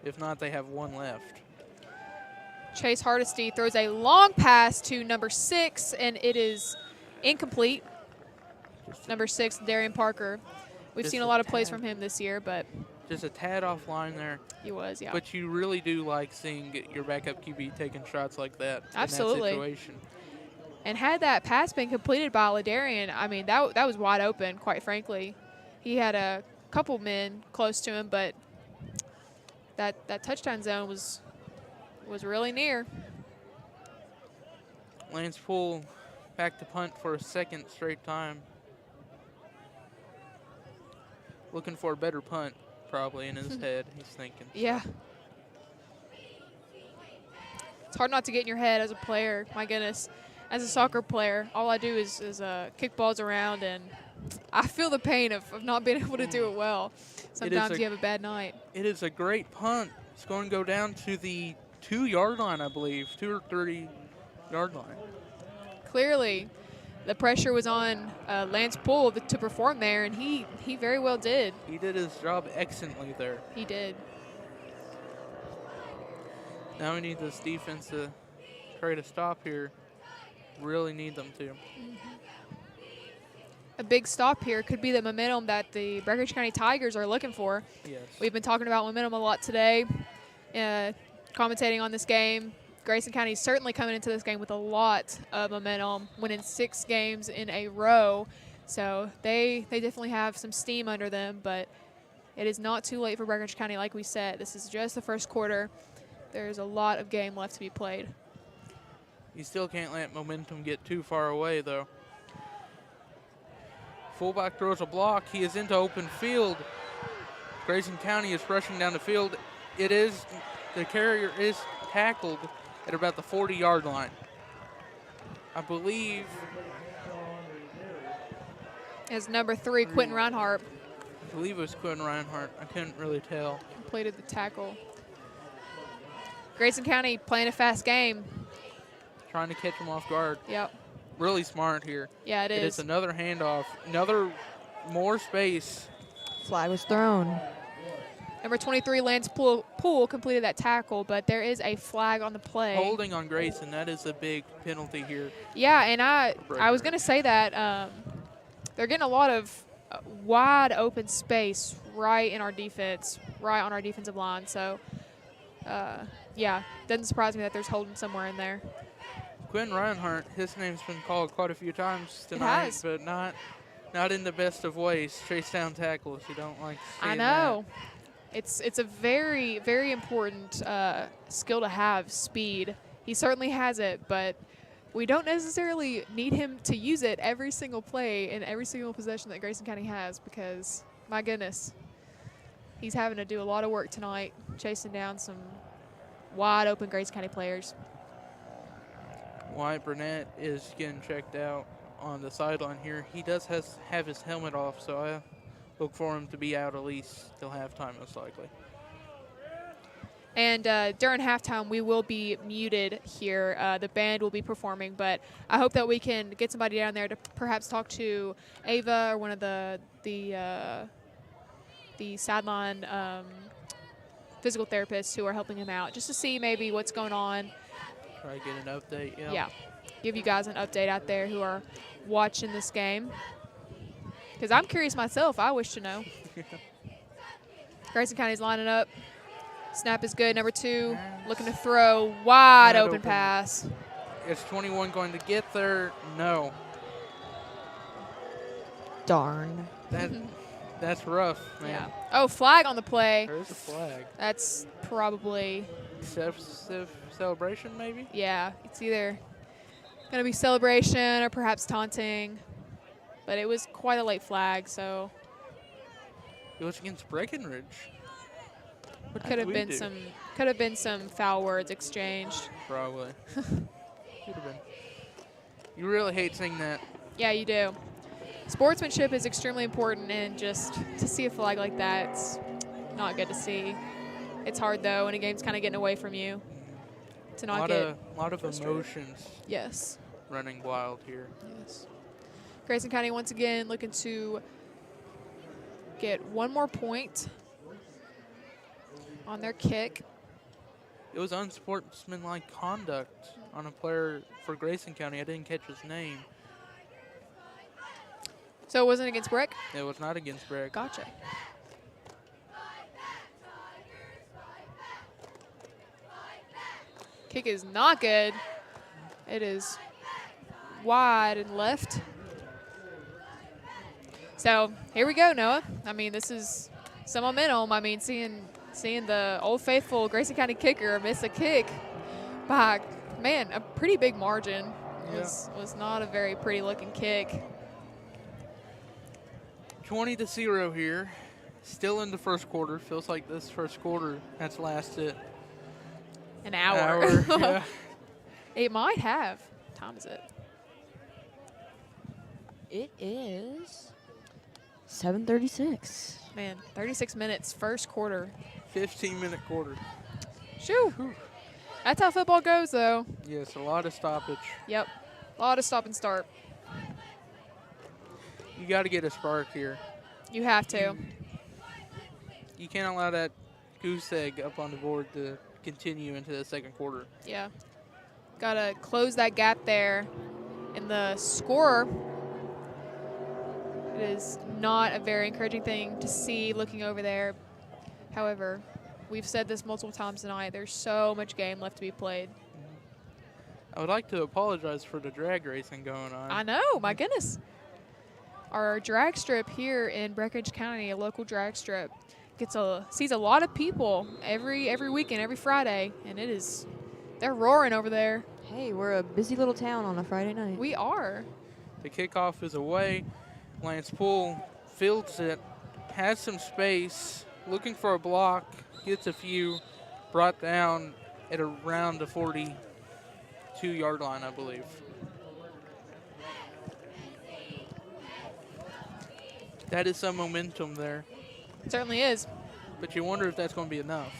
If not, they have one left. Chase Hardesty throws a long pass to number 6, and it is incomplete. Number 6, Darian Parker. We've seen a lot of plays from him this year, but just a tad offline there. He was, yeah. But you really do like seeing your backup QB taking shots like that. Absolutely. In that situation. And had that pass been completed by Ladarian, I mean, that was wide open, quite frankly. He had a couple men close to him, but that touchdown zone was really near. Lance Poole back to punt for a second straight time. Looking for a better punt, probably, in his head, he's thinking. Yeah. It's hard not to get in your head as a player. My goodness. As a soccer player, all I do is kick balls around, and I feel the pain of not being able to do it well. Sometimes you have a bad night. It is a great punt. It's going to go down to the 2-yard line, I believe, 2 or 30-yard line. Clearly, the pressure was on Lance Poole to perform there, and he very well did. He did his job excellently there. He did. Now we need this defense to try to stop here. Really need them to. A big stop here could be the momentum that the Breckenridge County Tigers are looking for. Yes. We've been talking about momentum a lot today, commentating on this game. Grayson County is certainly coming into this game with a lot of momentum, winning 6 games in a row. So they definitely have some steam under them, but it is not too late for Breckenridge County, like we said. This is just the first quarter. There's a lot of game left to be played. You still can't let momentum get too far away, though. Fullback throws a block. He is into open field. Grayson County is rushing down the field. The carrier is tackled at about the 40-yard line. I believe. As number 3, Quentin Reinhardt. I believe it was Quentin Reinhardt. I couldn't really tell. Completed the tackle. Grayson County playing a fast game. trying to catch him off guard. Yep. Really smart here. Yeah, it is. It's another handoff, more space. Flag was thrown. Number 23, Lance Poole completed that tackle, but there is a flag on the play. Holding on Grayson, that is a big penalty here. Yeah, and I was going to say that they're getting a lot of wide open space right in our defense, right on our defensive line. So, yeah, doesn't surprise me that there's holding somewhere in there. Quinn Reinhardt, his name's been called quite a few times tonight, but not in the best of ways. Chase down tackles, you don't like seeing I know. It's a very, very important skill to have, speed. He certainly has it, but we don't necessarily need him to use it every single play in every single possession that Grayson County has because, my goodness, he's having to do a lot of work tonight chasing down some wide open Grayson County players. Wyatt Burnett is getting checked out on the sideline here. He does have his helmet off, so I look for him to be out at least till halftime, most likely. And during halftime, we will be muted here. The band will be performing, but I hope that we can get somebody down there to perhaps talk to Ava or one of the sideline physical therapists who are helping him out, just to see maybe what's going on. Try to get an update. Yeah, give you guys an update out there who are watching this game. Because I'm curious myself. I wish to know. Grayson County's lining up. Snap is good. Number 2 looking to throw. Wide open pass. Is 21 going to get there? No. Darn. That's rough, man. Yeah. Oh, flag on the play. There's a flag. That's probably. Excessive celebration, maybe? Yeah. It's either going to be celebration or perhaps taunting. But it was quite a late flag, so. It was against Breckenridge. Could have been some foul words exchanged. Probably. Could have been. You really hate seeing that. Yeah, you do. Sportsmanship is extremely important, and just to see a flag like that, it's not good to see. It's hard though when a game's kind of getting away from you. To not get a lot of emotions. Yes. Running wild here. Yes. Grayson County once again looking to get one more point on their kick. It was unsportsmanlike conduct on a player for Grayson County. I didn't catch his name. So it wasn't against Breck? It was not against Breck. Gotcha. Kick is not good. It is wide and left. So here we go, Noah. I mean, this is some momentum. I mean, seeing the Old Faithful Grayson County kicker miss a kick by, man, a pretty big margin. Yeah. Was not a very pretty looking kick. 20-0 here. Still in the first quarter. Feels like this first quarter has lasted an hour. Yeah. It might have. What time is it? It is 7:36. Man, 36 minutes, first quarter. 15-minute quarter. Shoo. Whew. That's how football goes, though. Yes, a lot of stoppage. Yep. A lot of stop and start. You got to get a spark here. You have to. You can't allow that goose egg up on the board to continue into the second quarter. Yeah. Got to close that gap there in the score. It is not a very encouraging thing to see looking over there. However, we've said this multiple times tonight. There's so much game left to be played. I would like to apologize for the drag racing going on. I know. My goodness. Our drag strip here in Breckenridge County, a local drag strip, sees a lot of people every weekend, every Friday, and they're roaring over there. Hey, we're a busy little town on a Friday night. We are. The kickoff is away. Lance Poole fields it, has some space, looking for a block, gets a few, brought down at around the 42-yard line, I believe. That is some momentum there. It certainly is. But you wonder if that's going to be enough.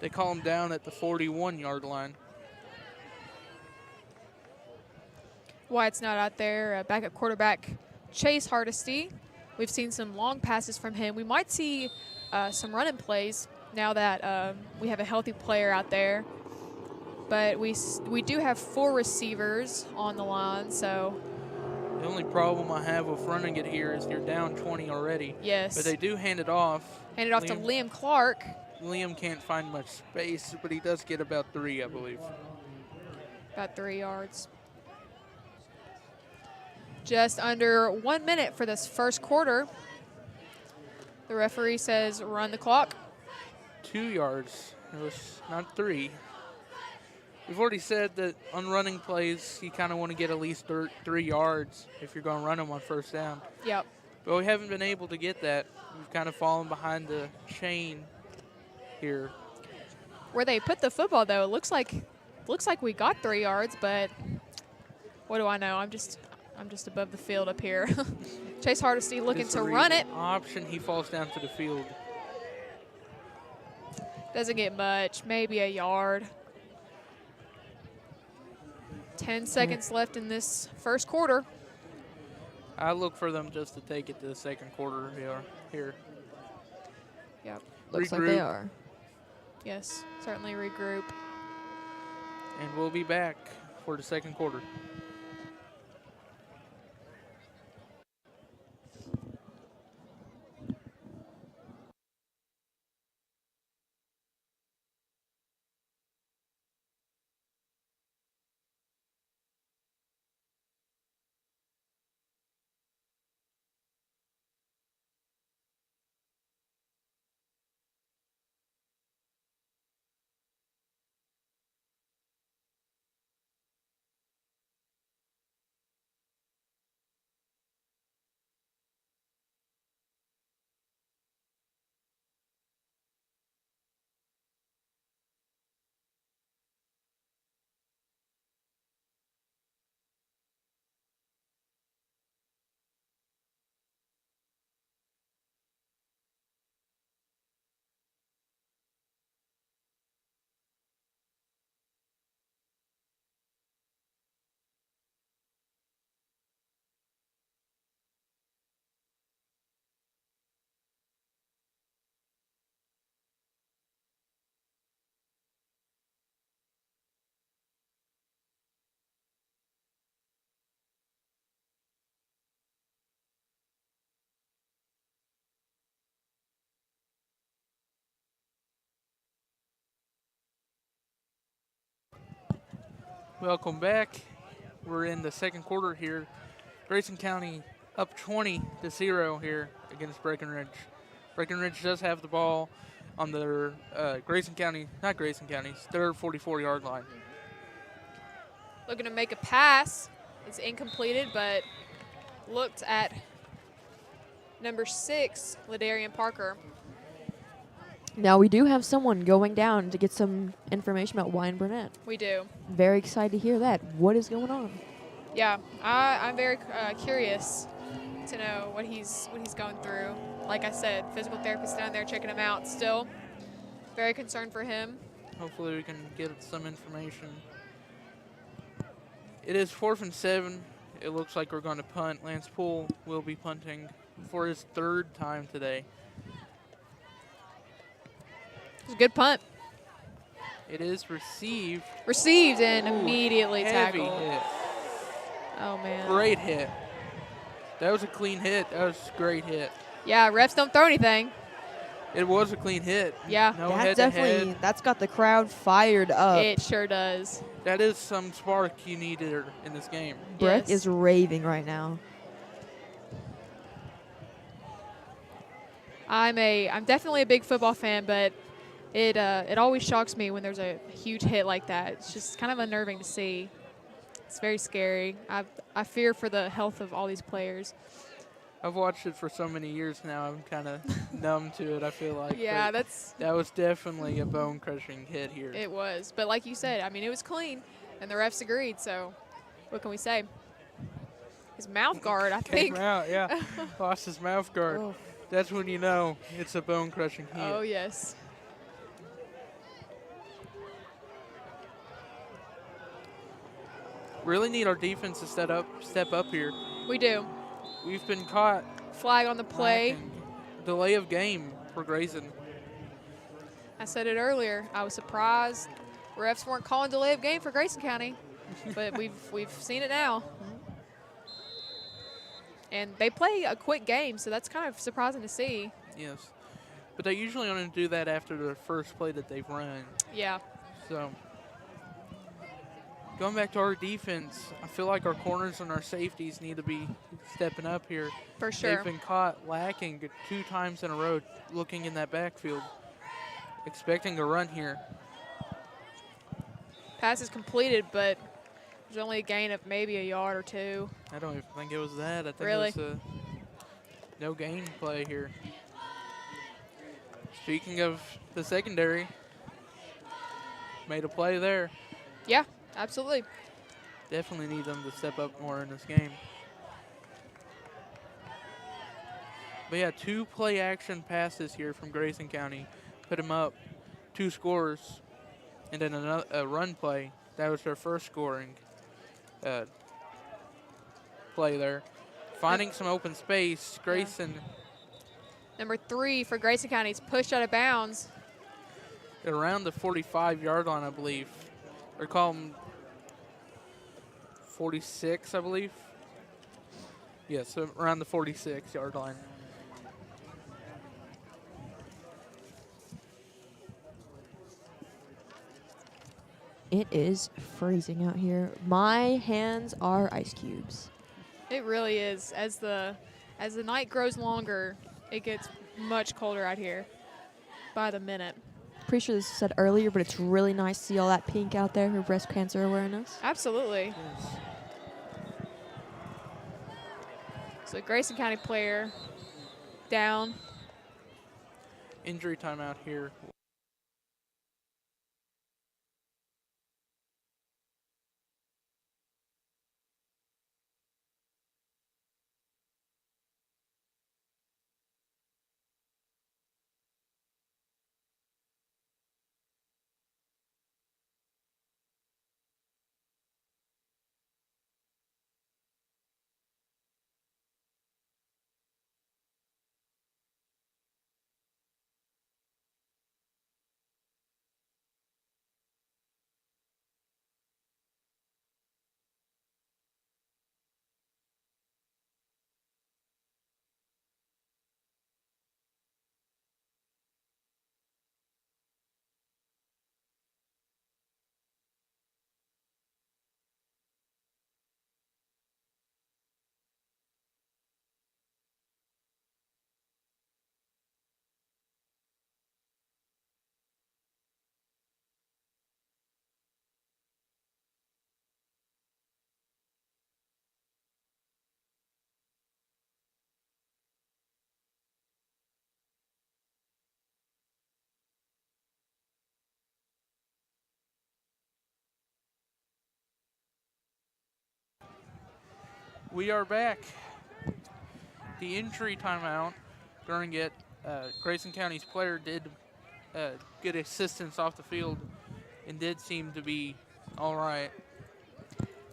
They call him down at the 41-yard line. Wyatt's not out there. Backup quarterback Chase Hardesty. We've seen some long passes from him. We might see some running plays now that we have a healthy player out there. But we do have 4 receivers on the line, so. The only problem I have with running it here is you're down 20 already. Yes. But they do hand it off. Hand it off to Liam Clark. Liam can't find much space, but he does get about 3, I believe. About 3 yards. Just under 1 minute for this first quarter. The referee says run the clock. 2 yards. It was not 3. We've already said that on running plays, you kind of want to get at least 3 yards if you're going to run them on first down. Yep. But we haven't been able to get that. We've kind of fallen behind the chain here. Where they put the football, though, it looks like we got 3 yards, but what do I know? I'm just above the field up here. Chase Hardesty looking to run it. Option, he falls down to the field. Doesn't get much, maybe a yard. 10 seconds left in this first quarter. I look for them just to take it to the second quarter here. Yep. Looks like they are. Yes, certainly regroup. And we'll be back for the second quarter. Welcome back. We're in the second quarter here. Grayson County up 20-0 here against Breckenridge. Breckenridge does have the ball on their their 44-yard line. Looking to make a pass. It's incompleted, but looked at number 6, Ladarian Parker. Now we do have someone going down to get some information about Wyan Burnett. We do. Very excited to hear that. What is going on? Yeah, I'm very curious to know what he's going through. Like I said, physical therapist down there checking him out. Still very concerned for him. Hopefully we can get some information. It is 4th and 7. It looks like we're going to punt. Lance Poole will be punting for his 3rd time today. It's a good punt. It is received. Received and immediately Heavy tackled. hit. Oh, man. Great hit. That was a clean hit. That was a great hit. Yeah, refs don't throw anything. It was a clean hit. Yeah. No That's head-to-head. definitely, that's got the crowd fired up. It sure does. That is some spark you needed in this game. Breck Yes. is raving right now. I'm definitely a big football fan, but it always shocks me when there's a huge hit like that. It's just kind of unnerving to see. It's very scary. I fear for the health of all these players. I've watched it for so many years now. I'm kind of numb to it, I feel like. Yeah, But that's that was definitely a bone-crushing hit here. it was. But like you said, I mean, it was clean, and the refs agreed. So, what can we say? His mouth guard, I think. Came out, yeah. Lost his mouth guard. Oh. That's when you know it's a bone-crushing hit. Oh yes. Really need our defense to step up here. We do. We've been caught Flag on the play. lacking. Delay of game for Grayson. I said it earlier. I was surprised refs weren't calling delay of game for Grayson County, but we've seen it now. And they play a quick game, so that's kind of surprising to see. Yes. But they usually only do that after the first play that they've run. Yeah. So, going back to our defense, I feel like our corners and our safeties need to be stepping up here. For sure. They've been caught lacking 2 times in a row looking in that backfield, expecting a run here. Pass is completed, but there's only a gain of maybe a yard or 2. I don't even think it was that. I think Really? it was a no gain play here. Speaking of the secondary, made a play there. Yeah, absolutely. Definitely need them to step up more in this game. But yeah, 2 play action passes here from Grayson County. Put them up 2 scores. And then a run play. That was their first scoring play there. Finding some open space. Grayson. Number 3 for Grayson County is pushed out of bounds. Around the 45-yard line, I believe. Or call them 46, I believe. Yeah, so around the 46-yard line. It is freezing out here. My hands are ice cubes. It really is. As the night grows longer, it gets much colder out here by the minute. Pretty sure this was said earlier, but it's really nice to see all that pink out there for breast cancer awareness. Absolutely. Yes. So Grayson County player down. Injury timeout here. We are back. The injury timeout. During it, Grayson County's player did get assistance off the field and did seem to be all right.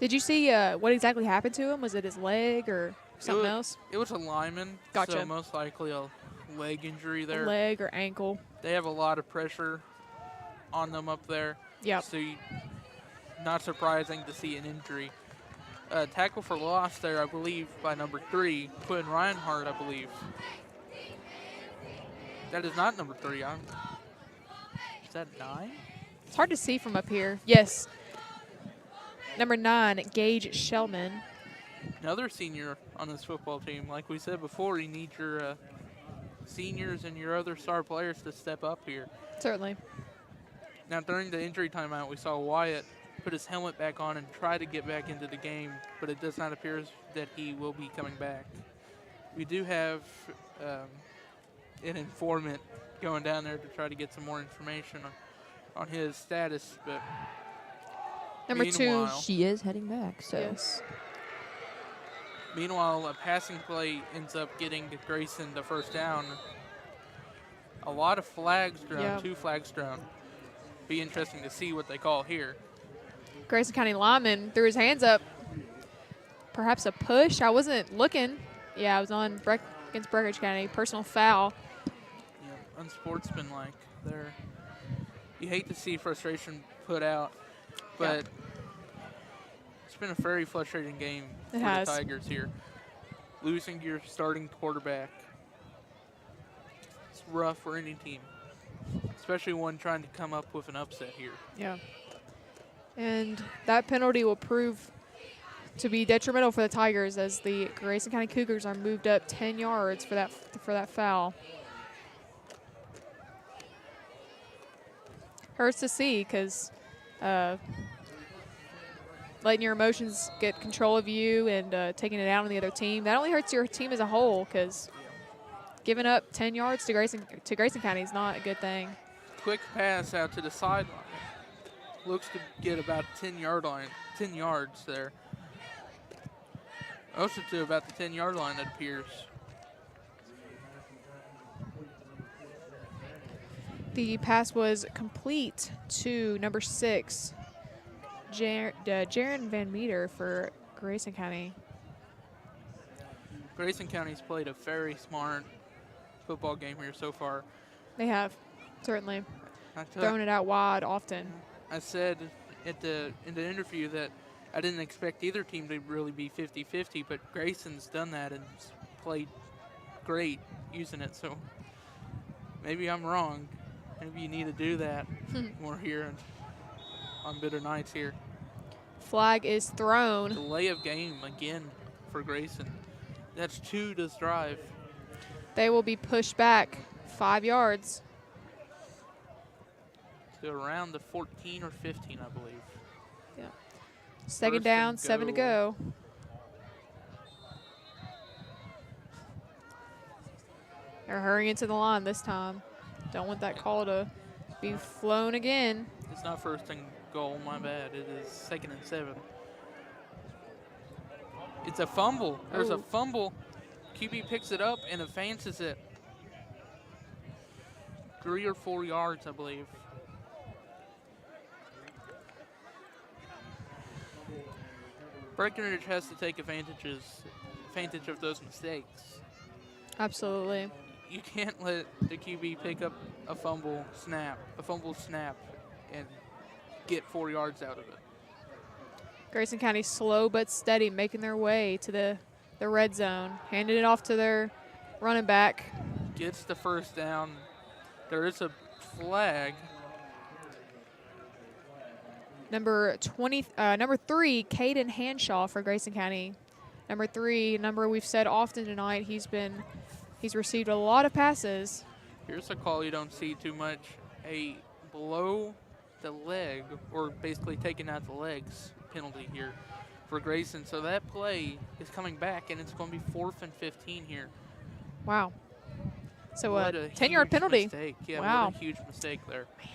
Did you see what exactly happened to him? Was it his leg or something else? It was a lineman, Gotcha. so most likely a leg injury there. A leg or ankle. They have a lot of pressure on them up there. Yep. So not surprising to see an injury. Tackle for loss there, I believe, by number 3, Quinn Reinhardt, I believe. That is not number 3. Is that 9? It's hard to see from up here. Yes. Number 9, Gage Shellman. Another senior on this football team. Like we said before, you need your seniors and your other star players to step up here. Certainly. Now, during the injury timeout, we saw Wyatt put his helmet back on and try to get back into the game, but it does not appear that he will be coming back. We do have an informant going down there to try to get some more information on his status, but Number 2. She is heading back, so. Yes. Meanwhile, a passing play ends up getting Grayson the first down. A lot of flags drawn, 2 flags drawn. Be interesting to see what they call here. Grayson County lineman threw his hands up. Perhaps a push. I wasn't looking. Yeah, I was on against Breckinridge County. Personal foul. Yeah, unsportsmanlike there. You hate to see frustration put out, but it's been a very frustrating game for the Tigers here. Losing your starting quarterback. It's rough for any team, especially one trying to come up with an upset here. Yeah. And that penalty will prove to be detrimental for the Tigers as the Grayson County Cougars are moved up 10 yards for that foul. Hurts to see because letting your emotions get control of you and taking it out on the other team, that only hurts your team as a whole because giving up 10 yards to Grayson County is not a good thing. Quick pass out to the sideline. Looks to get about 10 yards there. Also to about the 10-yard line, it appears. The pass was complete to number 6, Jaron Van Meter for Grayson County. Grayson County's played a very smart football game here so far. They have, certainly. Throwing it out wide often. I said in the interview that I didn't expect either team to really be 50-50, but Grayson's done that and played great using it. So maybe I'm wrong. Maybe you need to do that more here on bitter nights here. Flag is thrown. Delay of game again for Grayson. That's 2 to this drive. They will be pushed back 5 yards. To around the 14 or 15, I believe. Yeah. Second down, 7 to go. They're hurrying into the line this time. Don't want that call to be flown again. It's not first and goal, my bad. It is 2nd and 7. It's a fumble. There's a fumble. QB picks it up and advances it. 3 or 4 yards, I believe. Breckenridge has to take advantage of those mistakes. Absolutely. You can't let the QB pick up a fumble snap, and get 4 yards out of it. Grayson County slow but steady, making their way to the red zone. Handed it off to their running back. Gets the first down. There is a flag. Number 3, Caden Hanshaw for Grayson County. Number 3, number we've said often tonight. He's received a lot of passes. Here's a call you don't see too much. A below the leg, or basically taking out the legs penalty here for Grayson. So that play is coming back, and it's going to be 4th and 15 here. Wow. So what a 10-yard penalty. Mistake. Yeah, wow. What a huge mistake there. Man.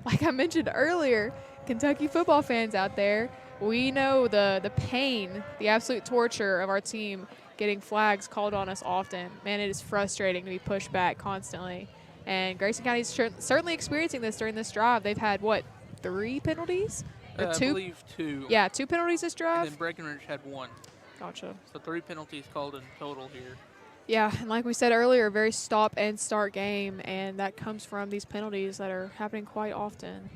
Like I mentioned earlier, Kentucky football fans out there, we know the pain, the absolute torture of our team getting flags called on us often. Man, it is frustrating to be pushed back constantly. And Grayson County is certainly experiencing this during this drive. They've had, 3 penalties? Or 2? I believe 2. Yeah, 2 penalties this drive. And then Breckenridge had 1. Gotcha. So 3 penalties called in total here. Yeah, and like we said earlier, a very stop and start game, and that comes from these penalties that are happening quite often.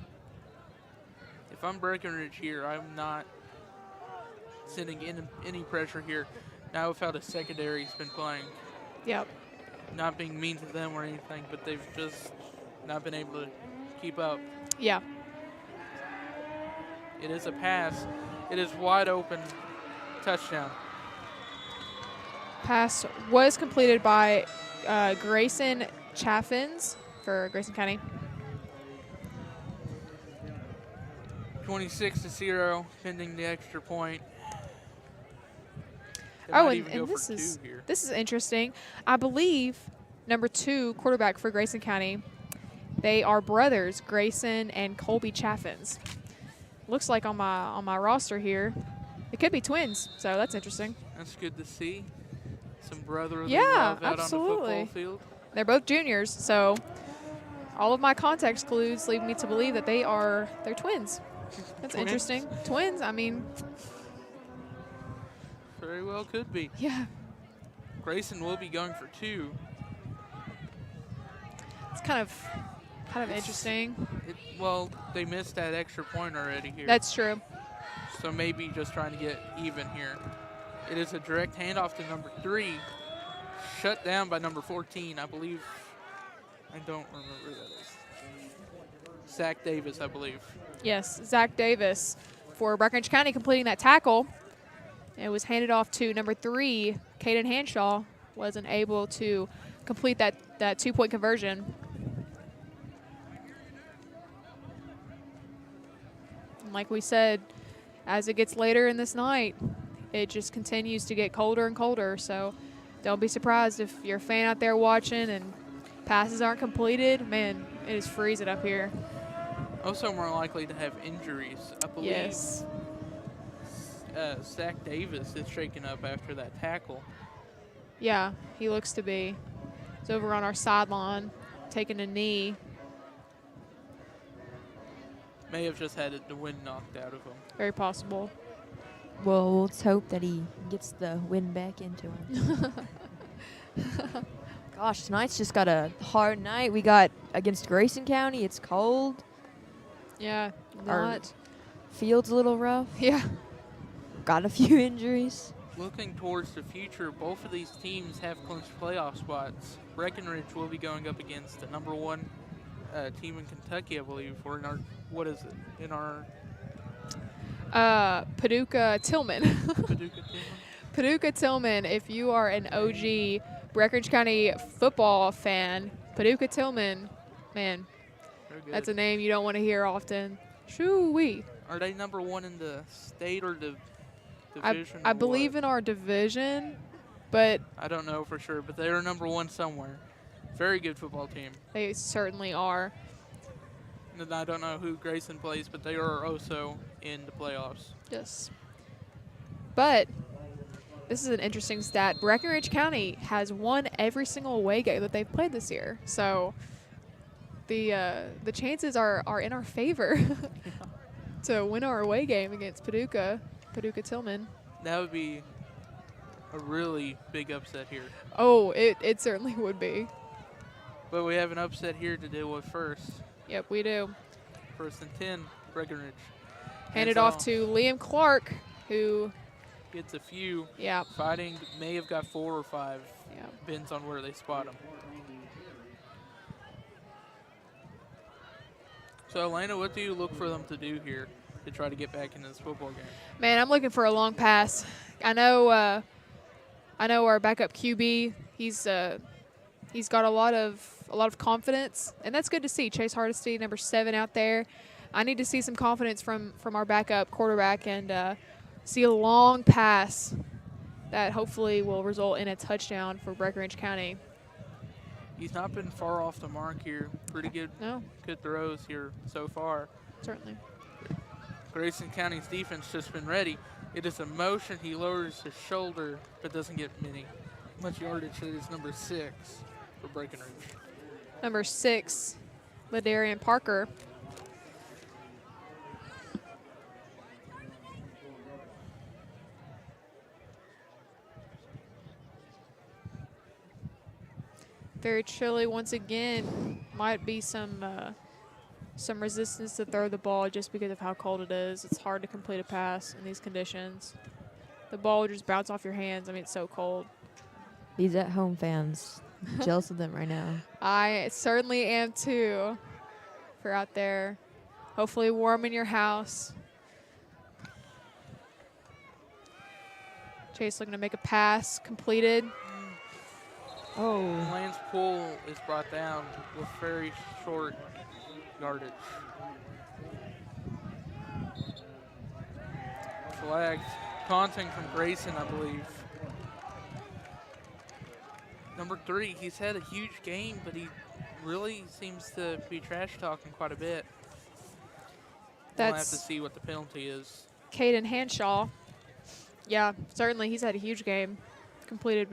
If I'm Breckenridge here, I'm not sending in any pressure here. Now with how the secondary's been playing. Yep. Not being mean to them or anything, but they've just not been able to keep up. Yeah. It is a pass. It is wide open. Touchdown. Pass was completed by Grayson Chaffins for Grayson County. 26-0, pending the extra point. Oh, and this is interesting. I believe number 2 quarterback for Grayson County, they are brothers, Grayson and Colby Chaffins. Looks like on my roster here, it could be twins, so that's interesting. That's good to see. Some brotherly yeah, love out absolutely. on the football field. They're both juniors, so all of my context clues lead me to believe that they're twins. That's Twins? interesting. Twins, I mean, Very well could be. yeah. Grayson will be going for 2. It's kind of interesting. Well, they missed that extra point already here. That's true. So maybe just trying to get even here. It is a direct handoff to number 3. Shut down by number 14, I believe. I don't remember who that is. Zach Davis, I believe. Yes, Zach Davis for Breckinridge County completing that tackle. It was handed off to number 3, Caden Hanshaw. Wasn't able to complete that 2-point conversion. And like we said, as it gets later in this night, it just continues to get colder and colder. So don't be surprised if you're a fan out there watching and passes aren't completed. Man, it is freezing up here. Also more likely to have injuries. I believe Yes. Zach Davis is shaken up after that tackle. Yeah, he looks to be. He's over on our sideline, taking a knee. May have just had the wind knocked out of him. Very possible. Well, let's hope that he gets the wind back into him. Gosh, tonight's just got a hard night. We got against Grayson County. It's cold. Yeah, Our not. field's a little rough. Yeah. Got a few injuries. Looking towards the future, both of these teams have clinched playoff spots. Breckenridge will be going up against the number 1 team in Kentucky, I believe. Or in our, what is it? In our Paducah Tillman. Paducah team? Paducah Tillman, if you are an OG Breckinridge County football fan, Paducah Tillman, man, that's a name you don't want to hear often. Shoo-wee. Are they number 1 in the state or the division? I believe in our division, but I don't know for sure, but they are number 1 somewhere. Very good football team. they certainly are. And I don't know who Grayson plays, but they are also in the playoffs. Yes. But this is an interesting stat. Breckinridge County has won every single away game that they've played this year. So the chances are in our favor to win our away game against Paducah Tillman. That would be a really big upset here. Oh, it certainly would be. But we have an upset here to deal with first. Yep, we do. 1st and 10, Breckenridge. Handed off to Liam Clark, who, Gets a few. yeah, Fighting may have got 4 or 5. yeah. Depends on where they spot him. So, Elena, what do you look for them to do here to try to get back into this football game? Man, I'm looking for a long pass. I know our backup QB. He's got a lot of confidence, and that's good to see. Chase Hardesty, number 7 out there. I need to see some confidence from our backup quarterback and see a long pass that hopefully will result in a touchdown for Breckinridge County. He's not been far off the mark here. Pretty good throws here so far. Certainly. Grayson County's defense just been ready. It is a motion. He lowers his shoulder, but doesn't get much yardage. It is number 6 for Breckenridge. Number 6, Ladarian Parker. Very chilly once again. Might be some resistance to throw the ball just because of how cold it is. It's hard to complete a pass in these conditions. The ball will just bounce off your hands. I mean, it's so cold. These at-home fans, jealous of them right now. I certainly am too. If you're out there, hopefully warm in your house. Chase looking to make a pass, completed. Oh. Lance Poole is brought down with very short yardage. Flagged. Taunting from Grayson, I believe. Number 3, he's had a huge game, but he really seems to be trash talking quite a bit. We'll have to see what the penalty is. Caden Hanshaw. Yeah, certainly he's had a huge game. Completed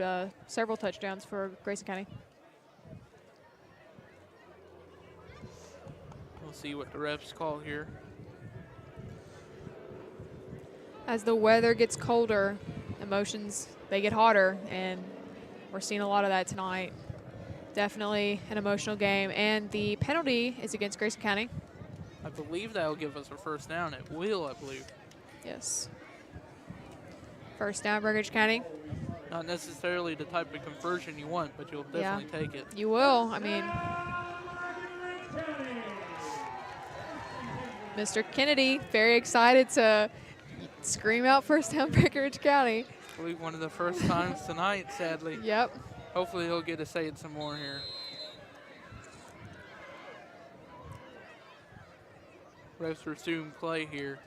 several touchdowns for Grayson County. We'll see what the refs call here. As the weather gets colder, emotions, they get hotter, and we're seeing a lot of that tonight. Definitely an emotional game, and the penalty is against Grayson County. I believe that will give us a first down. It will, I believe. Yes. First down, Breckenridge County. Not necessarily the type of conversion you want, but you'll definitely take it. You will. I mean, Mr. Kennedy, very excited to scream out first down, Breckenridge County. I believe one of the first times tonight, sadly. Yep. Hopefully he'll get to say it some more here. Refs resume play here.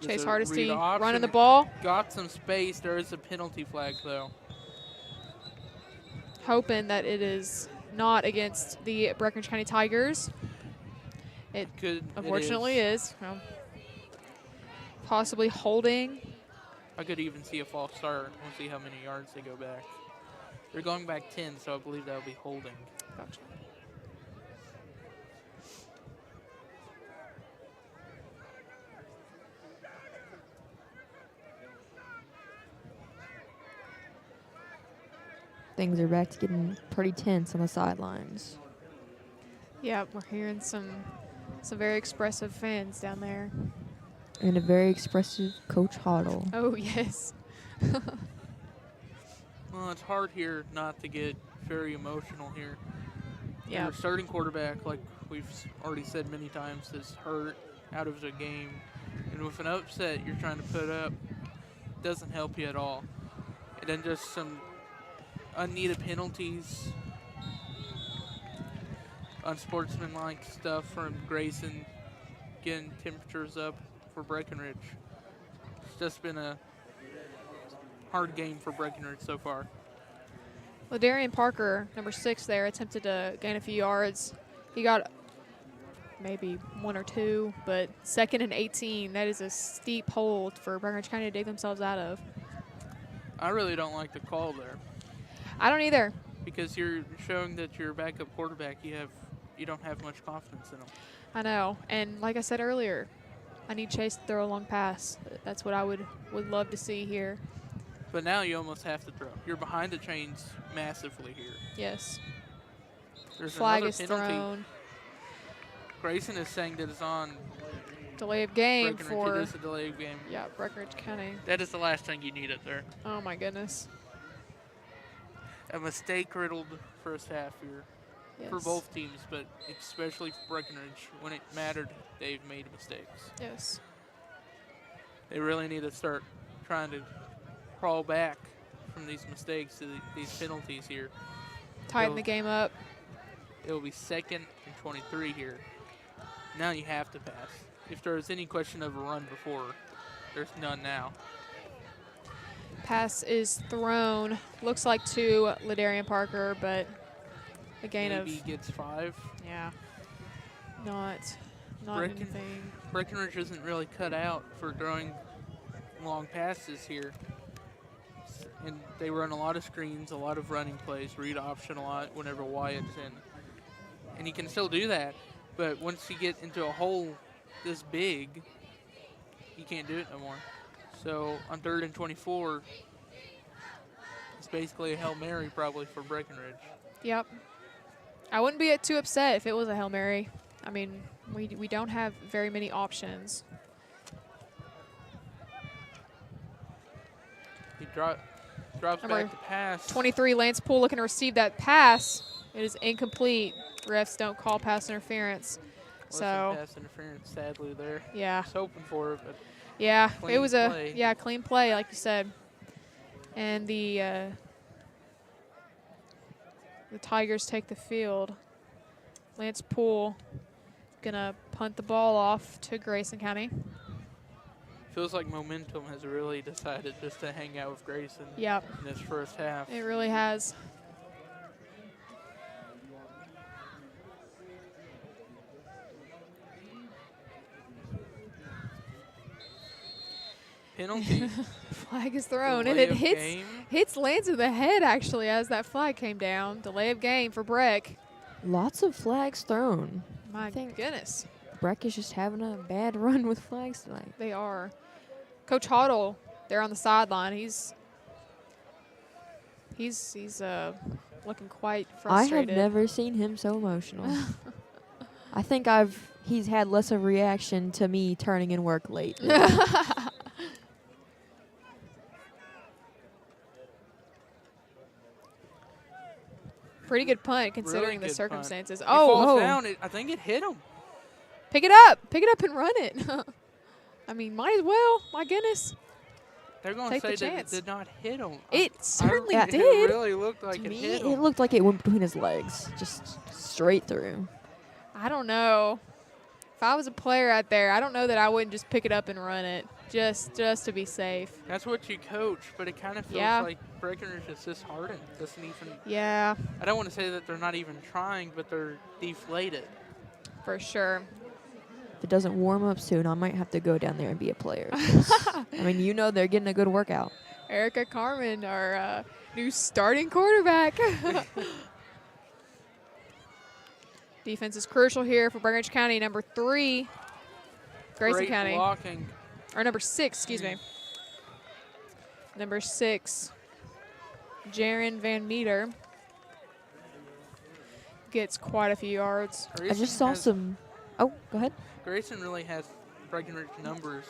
Chase There's a Hardesty read option. running the ball. Got some space. There is a penalty flag, though. Hoping that it is not against the Breckenridge County Tigers. It unfortunately is. Well, possibly holding. I could even see a false start. We'll see how many yards they go back. They're going back 10, so I believe that'll be holding. Gotcha. Things are back to getting pretty tense on the sidelines. Yeah, we're hearing some very expressive fans down there. And a very expressive Coach Hoddle. Oh, yes. Well, it's hard here not to get very emotional here. Yeah. Your starting quarterback, like we've already said many times, is hurt, out of the game. And with an upset you're trying to put up, it doesn't help you at all. And then just some unneeded penalties, unsportsmanlike stuff from Grayson, getting temperatures up for Breckenridge. It's just been a hard game for Breckenridge so far. Ladarian Parker, number 6 there, attempted to gain a few yards. He got maybe 1 or 2, but 2nd and 18, that is a steep hold for Breckenridge County to dig themselves out of. I really don't like the call there. I don't either. Because you're showing that your backup quarterback, you don't have much confidence in him. I know. And like I said earlier, I need Chase to throw a long pass. That's what I would love to see here. But now you almost have to throw. You're behind the chains massively here. Yes. There's Flag another is penalty. thrown. Grayson is saying that it's on Delay of game Breckenridge. for It is a delay of game. yeah, Breckenridge County. That is the last thing you needed there. Oh my goodness. A mistake-riddled first half here for Yes. both teams, but especially for Breckenridge. When it mattered, they've made mistakes. Yes. They really need to start trying to crawl back from these mistakes to these penalties here. Tighten the game up. It will be 2nd and 23 here. Now you have to pass. If there was any question of a run before, there's none now. Pass is thrown. Looks like to Ladarian Parker, but a gain Maybe of gets 5. yeah. Not anything. Breckenridge isn't really cut out for throwing long passes here. And they run a lot of screens, a lot of running plays, read option a lot whenever Wyatt's in. And he can still do that, but once you get into a hole this big, he can't do it no more. So on 3rd and 24, it's basically a Hail Mary probably for Breckenridge. Yep. I wouldn't be too upset if it was a Hail Mary. I mean, we don't have very many options. He drops back to pass. 23, Lance Poole looking to receive that pass. It is incomplete. Refs don't call pass interference. So pass interference, sadly, there. yeah. I was hoping for it, but Yeah, clean it was play. a clean play, like you said. And the Tigers take the field. Lance Poole gonna punt the ball off to Grayson County. feels like momentum has really decided just to hang out with Grayson Yep, in this first half. it really has. Penalty. Flag is thrown, and Delay it of hits game. Lance in the head actually as that flag came down. Delay of game for Breck. Lots of flags thrown. My think- goodness. Breck is just having a bad run with flags tonight. They are. Coach Hoddle, there on the sideline. He's looking quite I frustrated. have never seen him so emotional. I think he's had less of a reaction to me turning in work late. Pretty good punt considering Really the good circumstances. He falls Oh, down. I think it hit him. pick it up and run it. I mean, might as well. My goodness, They're going Take to the say that it chance. did not hit him. it certainly Yeah, It did. really looked like To it me, hit it him. looked like it went between his legs, just straight through. I don't know. If I was a player out there, I don't know that I wouldn't just pick it up and run it, just to be safe. That's what you coach, but it kind of feels Yeah. like Breckenridge is disheartened. Doesn't even. Yeah, I don't want to say that they're not even trying, but they're deflated. for sure. If it doesn't warm up soon, I might have to go down there and be a player. 'Cause, I mean, they're getting a good workout. Erica Carmen, our new starting quarterback. Defense is crucial here for Breckenridge County. Number 3, Grayson Great County. blocking. Or number 6, excuse me. Number 6, Jaron Van Meter. Gets quite a few yards. I just saw some. Oh, go ahead. Grayson really has Breckenridge numbers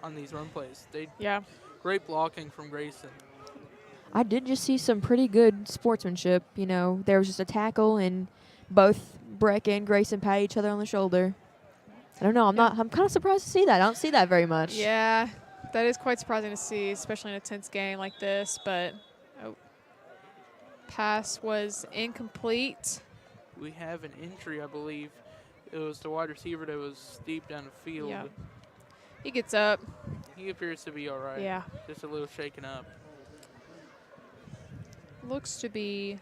on these run plays. Yeah. Great blocking from Grayson. I did just see some pretty good sportsmanship. There was just a tackle, and both Breck and Grayson pat each other on the shoulder. I don't know. I'm kind of surprised to see that. I don't see that very much. Yeah, that is quite surprising to see, especially in a tense game like this. But pass was incomplete. We have an injury, I believe. It was the wide receiver that was deep down the field. Yeah. He gets up. He appears to be all right. Yeah. Just a little shaken up. Looks to be,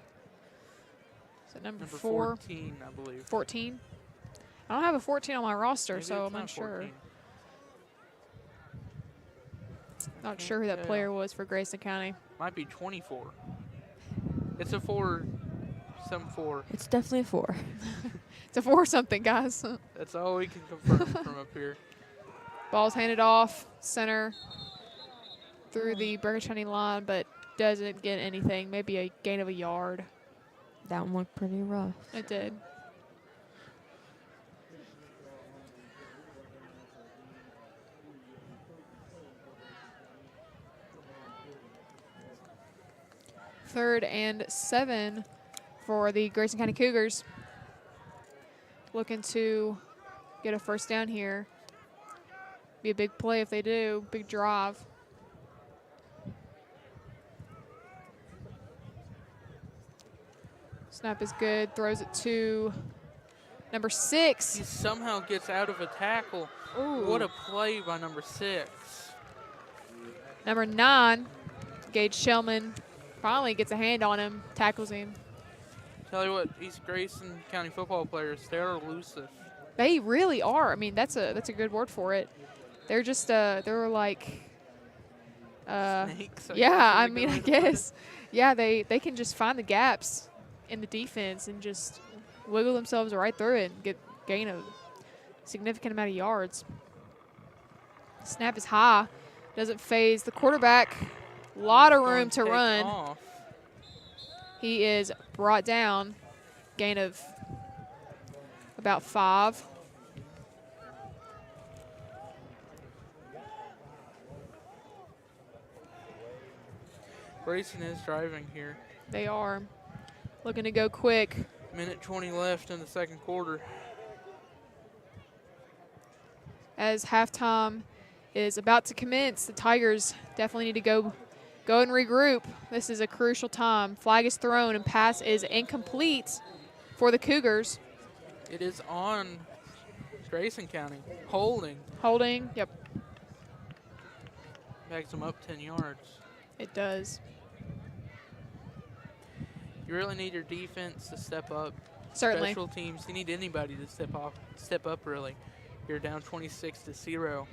is it number 4? 14, I believe. 14? I don't have a 14 on my roster, Maybe so it's I'm not unsure. 14. Not sure who that player was for Grayson County. Might be 24. It's a 4, some 4. It's definitely a 4. It's a 4 something, guys. That's all we can confirm from up here. Ball's handed off, center through the Breckenridge County line, but doesn't get anything. Maybe a gain of a yard. That one looked pretty rough. It did. Third and 7 for the Grayson County Cougars. Looking to get a first down here. Be a big play if they do. Big drive. Snap is good. Throws it to number 6. He somehow gets out of a tackle. Ooh. What a play by number 6. Number 9, Gage Shellman, finally gets a hand on him, tackles him. Tell you what, these Grayson County football players, they're elusive. They really are. I mean, that's a good word for it. They're just they're like Snakes. yeah, I mean, I guess. Yeah, they can just find the gaps in the defense and just wiggle themselves right through it and gain a significant amount of yards. Snap is high, doesn't phase the quarterback. A lot of room to run. Off. He is brought down, gain of about 5. Grayson is driving here. They are looking to go quick. Minute 20 left in the second quarter. As halftime is about to commence, the Tigers definitely need to go and regroup. This is a crucial time. Flag is thrown and pass is incomplete for the Cougars. It is on Grayson County. Holding. Holding, yep, Backs them up 10 yards. it does. You really need your defense to step up. Certainly. Special teams, you need anybody to step up really. You're down 26-0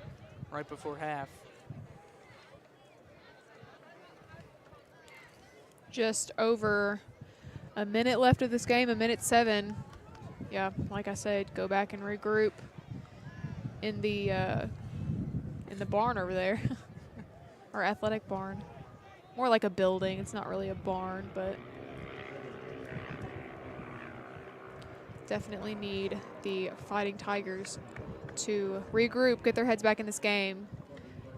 right before half. Just over a minute left of this game, a minute 7. Yeah, like I said, go back and regroup. in the barn over there. Our athletic barn. More like a building. It's not really a barn, but definitely need the Fighting Tigers to regroup, get their heads back in this game.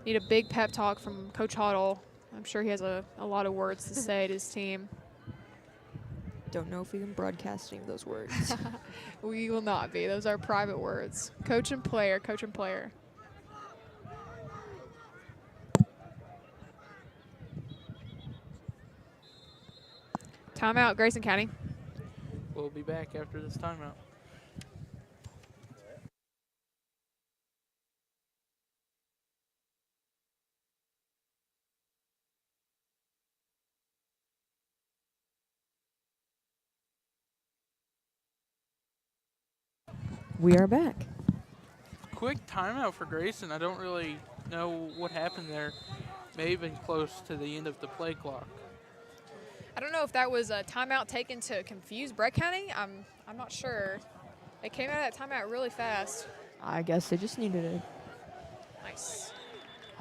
Need a big pep talk from Coach Hoddle. I'm sure he has a lot of words to say to his team. Don't know if we can broadcast any of those words. We will not be. Those are private words. Coach and player, coach and player. Timeout, Grayson County. We'll be back after this timeout. We are back. Quick timeout for Grayson. I don't really know what happened there. May have been close to the end of the play clock. I don't know if that was a timeout taken to confuse Brett County. I'm not sure. They came out of that timeout really fast. I guess they just needed it. Nice.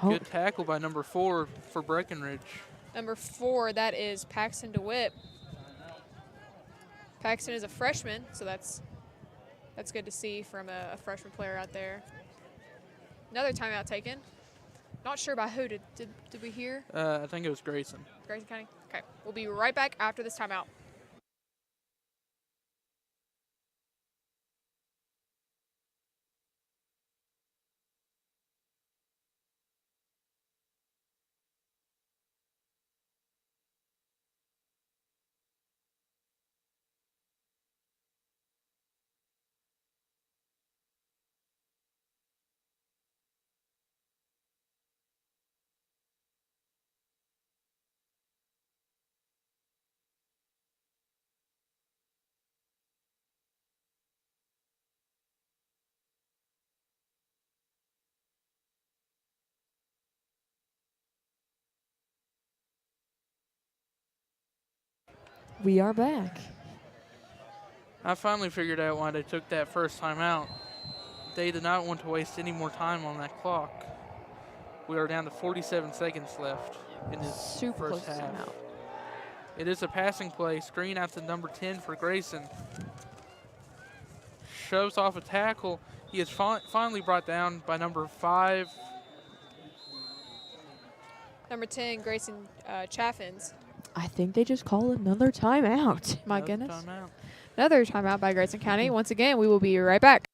Oh, Good tackle by number 4 for Breckenridge. Number 4, that is Paxton DeWitt. Paxton is a freshman, so that's good to see from a freshman player out there. Another timeout taken. Not sure by who. Did we hear? I think it was Grayson. Grayson County? Okay. We'll be right back after this timeout. we are back. I finally figured out why they took that first time out. They did not want to waste any more time on that clock. We are down to 47 seconds left in this Super close first to half. timeout. It is a passing play. Screen out to number 10 for Grayson. Shoves off a tackle. He is finally brought down by number 5. Number 10, Grayson Chaffins. I think they just called another timeout. My Another goodness. timeout. Another timeout by Grayson County. Once again, we will be right back.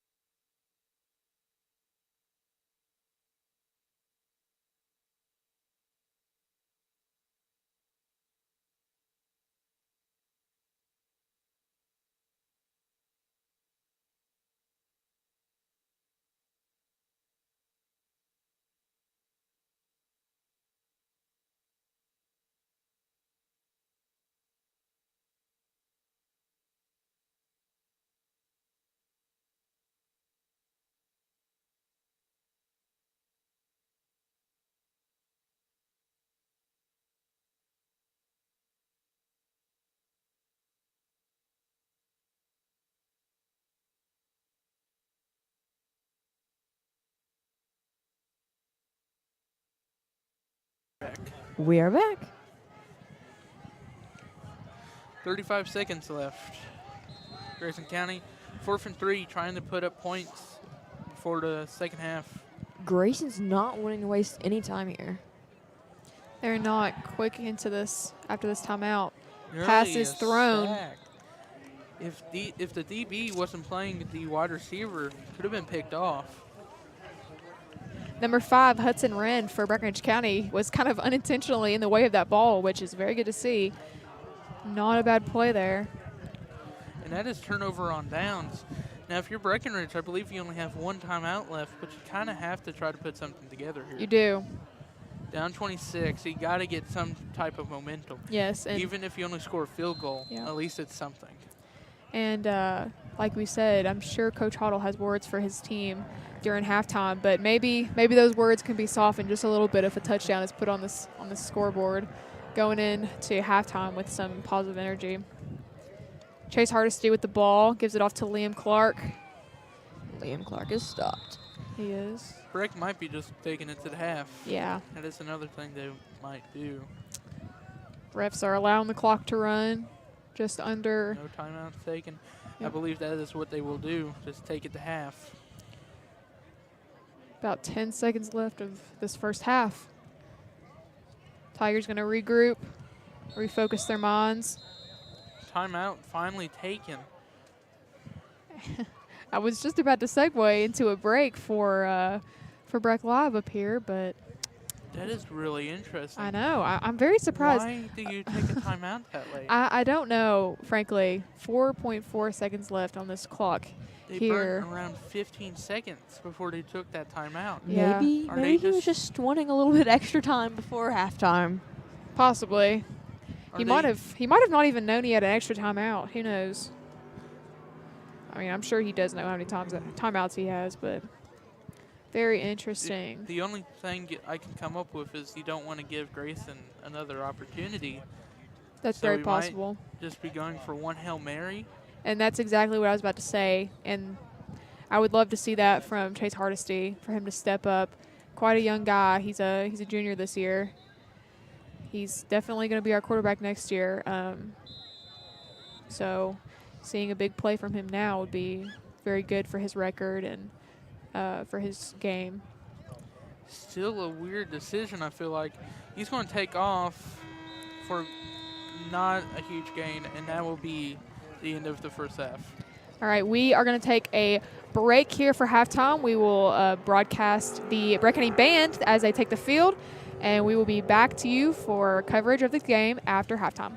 We are back. 35 seconds left. Grayson County, 4th and 3, trying to put up points before the second half. Grayson's not wanting to waste any time here. They're not quick into this after this timeout. Nearly Pass is a thrown. sack. If the DB wasn't playing the wide receiver, could have been picked off. Number 5, Hudson Wren for Breckenridge County was kind of unintentionally in the way of that ball, which is very good to see. Not a bad play there. And that is turnover on downs. Now, if you're Breckenridge, I believe you only have one timeout left, but you kind of have to try to put something together here. You do. Down 26, you got to get some type of momentum. Yes. And Even if you only score a field goal, Yeah. at least it's something. And like we said, I'm sure Coach Hoddle has words for his team during halftime, but maybe those words can be softened just a little bit if a touchdown is put on this scoreboard going into halftime with some positive energy. Chase Hardesty with the ball, gives it off to Liam Clark. Liam Clark is stopped. He is. Breck might be just taking it to the half. Yeah. That is another thing they might do. Refs are allowing the clock to run just under. No timeouts taken. I Yep. believe that is what they will do. Just take it to half. About 10 seconds left of this first half. Tigers going to regroup, refocus their minds. Timeout finally taken. I was just about to segue into a break for Breck Live up here, but That is really interesting. I know. I'm very surprised. Why do you take a timeout that late? I don't know, frankly. 4.4 seconds left on this clock They here. burned around 15 seconds before they took that timeout. Yeah. Maybe, Are maybe they he was just wanting a little bit extra time before halftime. Possibly. Are He they- might have not even known he had an extra timeout. Who knows? I mean, I'm sure he does know how many timeouts he has, but very interesting. The only thing I can come up with is you don't want to give Grayson another opportunity. That's so very he might possible. just be going for one Hail Mary. And that's exactly what I was about to say. And I would love to see that from Chase Hardesty, for him to step up. Quite a young guy. He's a junior this year. He's definitely going to be our quarterback next year. So seeing a big play from him now would be very good for his record and for his game. Still a weird decision, I feel like. He's going to take off for not a huge gain, and that will be the end of the first half. All right, we are going to take a break here for halftime. We will broadcast the Breck County Band as they take the field, and we will be back to you for coverage of the game after halftime.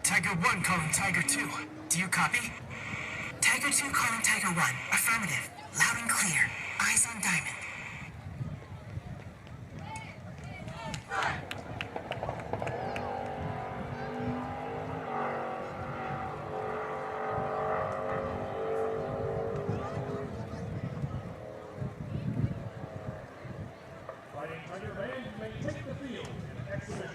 Tiger 1 calling Tiger 2. Do you copy? Tiger 2 calling Tiger 1. Affirmative. Loud and clear. Eyes on Diamond. Fighting Tiger fans may take the field in exhibition.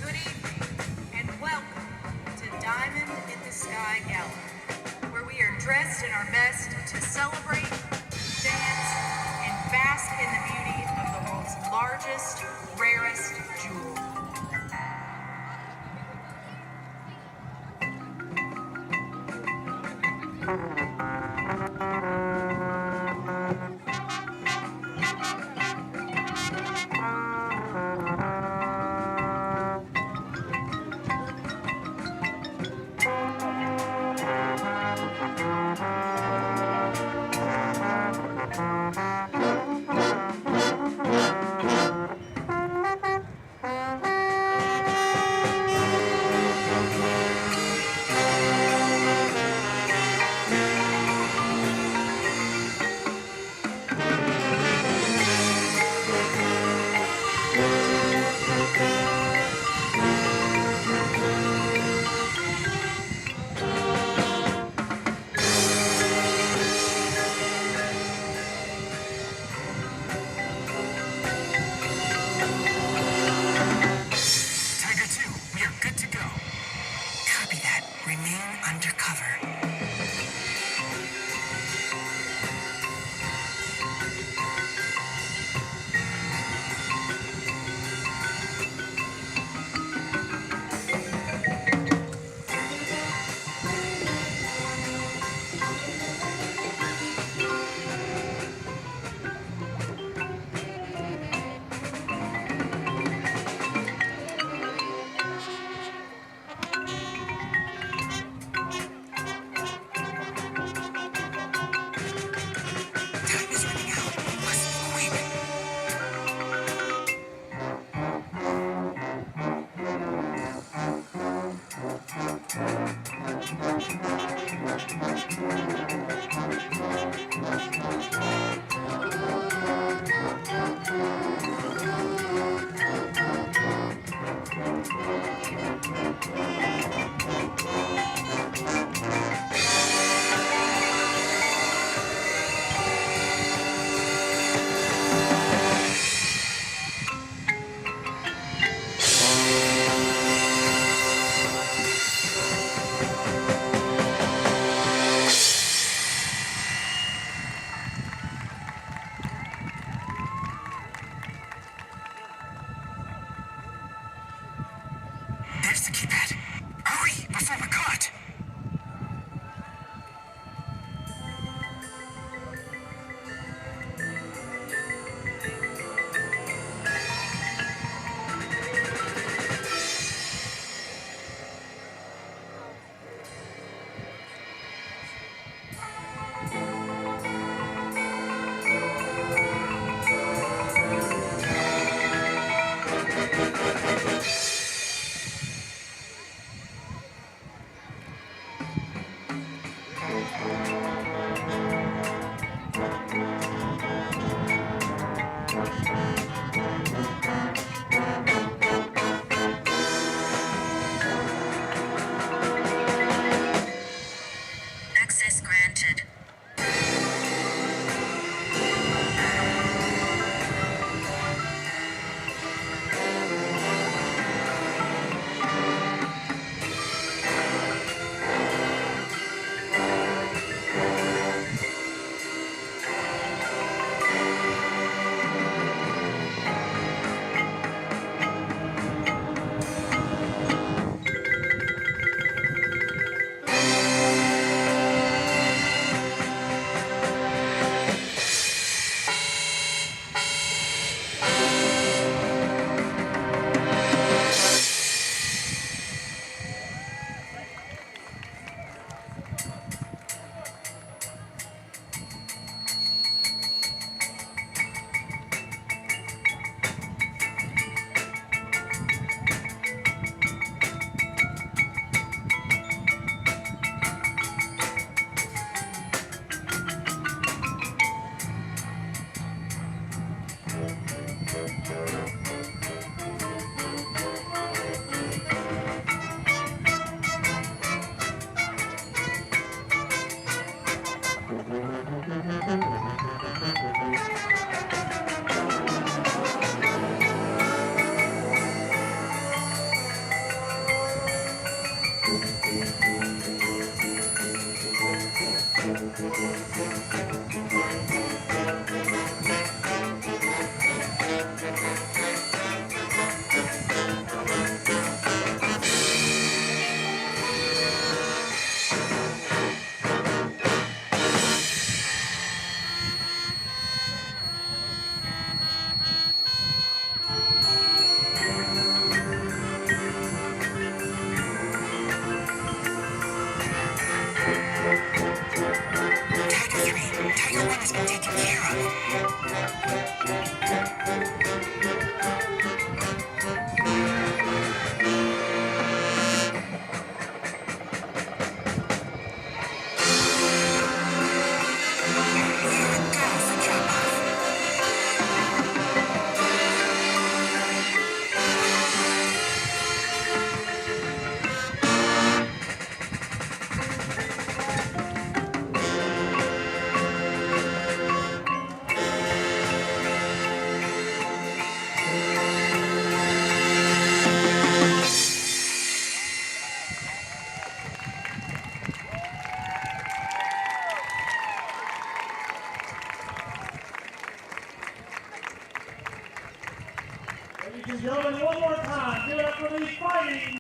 Good evening, and welcome to Diamond in the Sky Gala, where we are dressed in our best to celebrate, dance, and bask in the beauty of the world's largest, rarest jewel. Ladies and gentlemen, one more time, give it up for the Fighting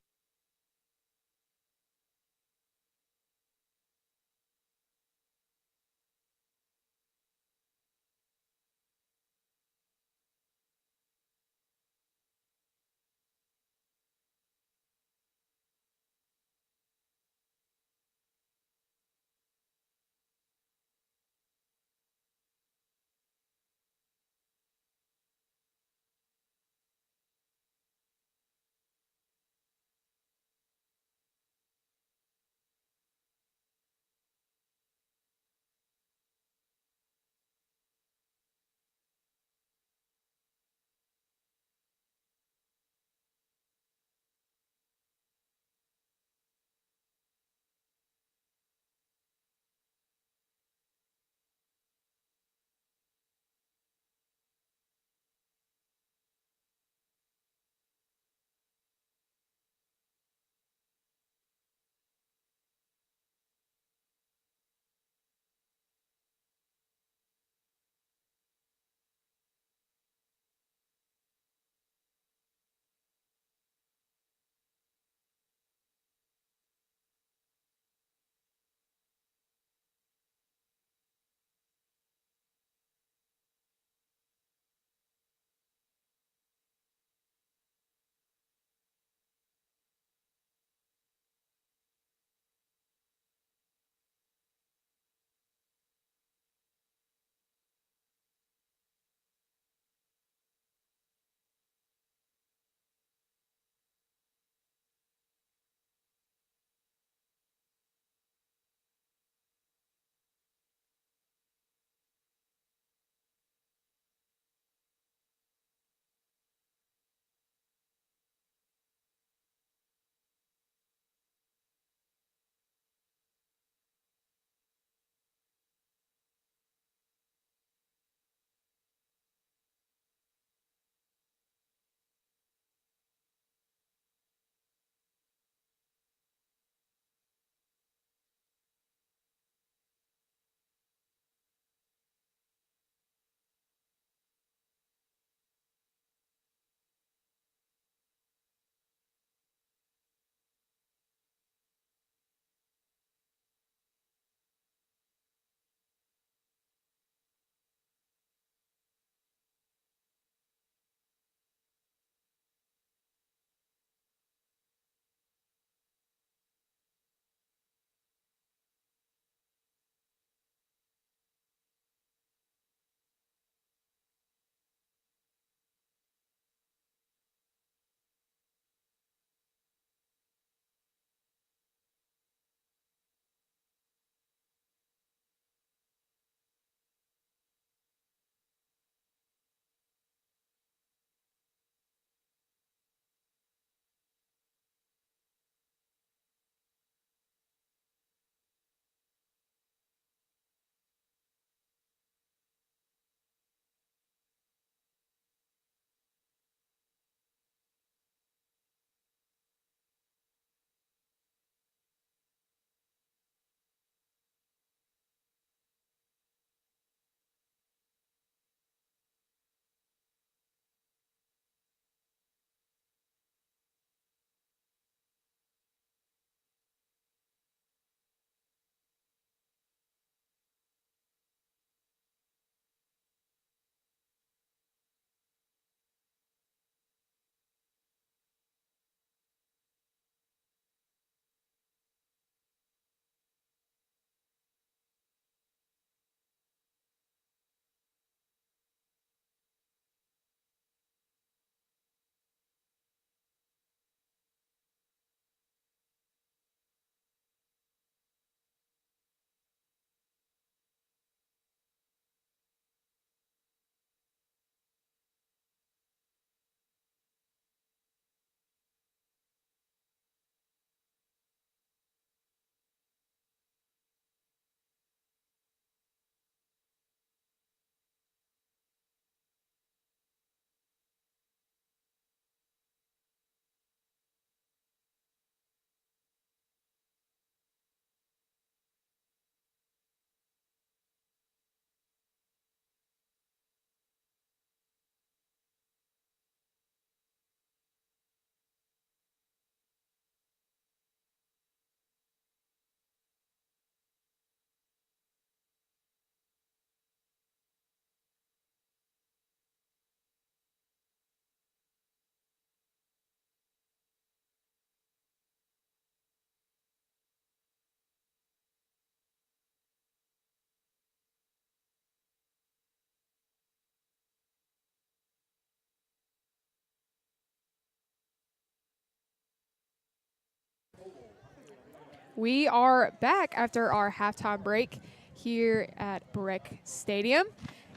We are back after our halftime break here at Breck Stadium.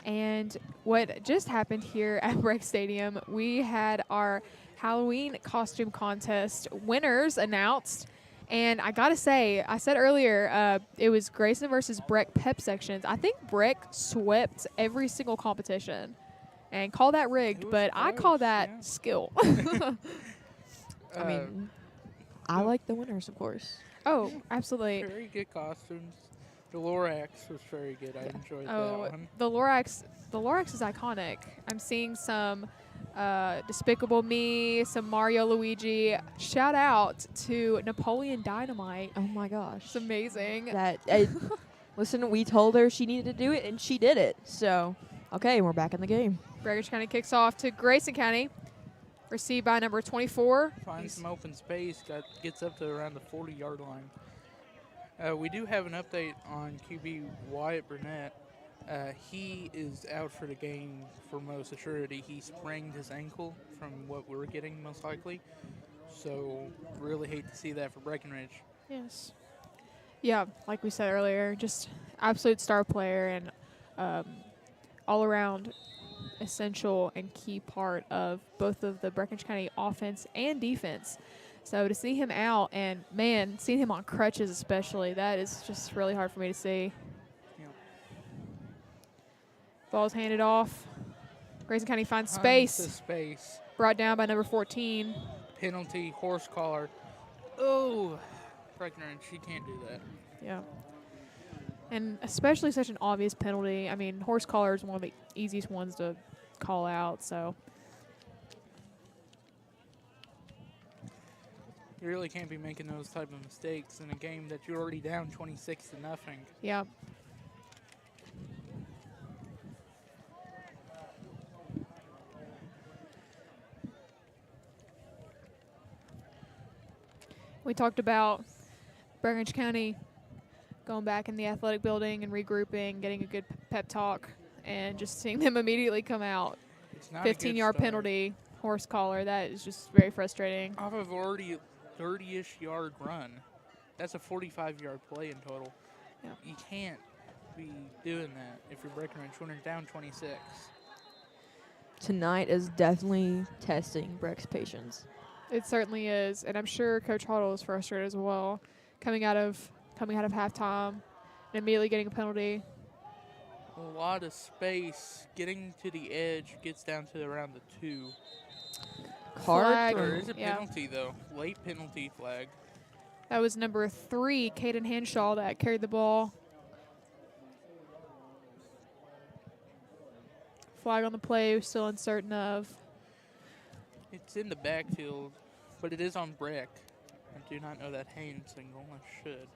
And what just happened here at Breck Stadium, we had our Halloween costume contest winners announced. And I got to say, I said earlier, it was Grayson versus Breck pep sections. I think Breck swept every single competition. And call that rigged, but I call that skill. I mean, I like the winners, of course. Oh, absolutely. Very good costumes. The Lorax was very good. I enjoyed that Oh, one. the Lorax is iconic. I'm seeing some Despicable Me, some Mario Luigi. Shout out to Napoleon Dynamite. Oh my gosh. It's amazing. That listen, we told her she needed to do it, and she did it. So, okay, we're back in the game. Breckridge County kicks off to Grayson County. Received by number 24. Finds some open space, gets up to around the 40-yard line. We do have an update on QB Wyatt Burnett. He is out for the game for most assurity. He sprained his ankle from what we're getting most likely. So really hate to see that for Breckenridge. Yes. Yeah, like we said earlier, just absolute star player and all around essential and key part of both of the Breckenridge County offense and defense. So to see him out and, man, seeing him on crutches especially, that is just really hard for me to see. Yeah. Ball's handed off. Grayson County finds Tons space. of space. Brought down by number 14. Penalty, horse collar. Oh, Breckenridge, she can't do that. Yeah. And especially such an obvious penalty. I mean, horse collar is one of the easiest ones to call out, so. You really can't be making those type of mistakes in a game that you're already down 26-0. Yeah. We talked about Breckenridge County going back in the athletic building and regrouping, getting a good pep talk, and just seeing them immediately come out. It's not a good 15-yard start. penalty, horse collar. That is just very frustrating. Off of already a 30-ish yard run. That's a 45-yard play in total. Yeah. You can't be doing that if you're Breckenridge when you're down 26. Tonight is definitely testing Breck's patience. It certainly is, and I'm sure Coach Huddle is frustrated as well, coming out of halftime and immediately getting a penalty. A lot of space. Getting to the edge gets down to around the 2. Flag. There is a Yeah. penalty, though. Late penalty flag. That was number 3, Caden Henshaw, that carried the ball. Flag on the play, still uncertain of. It's in the backfield, but it is on Breck. I do not know that hand signal. I should.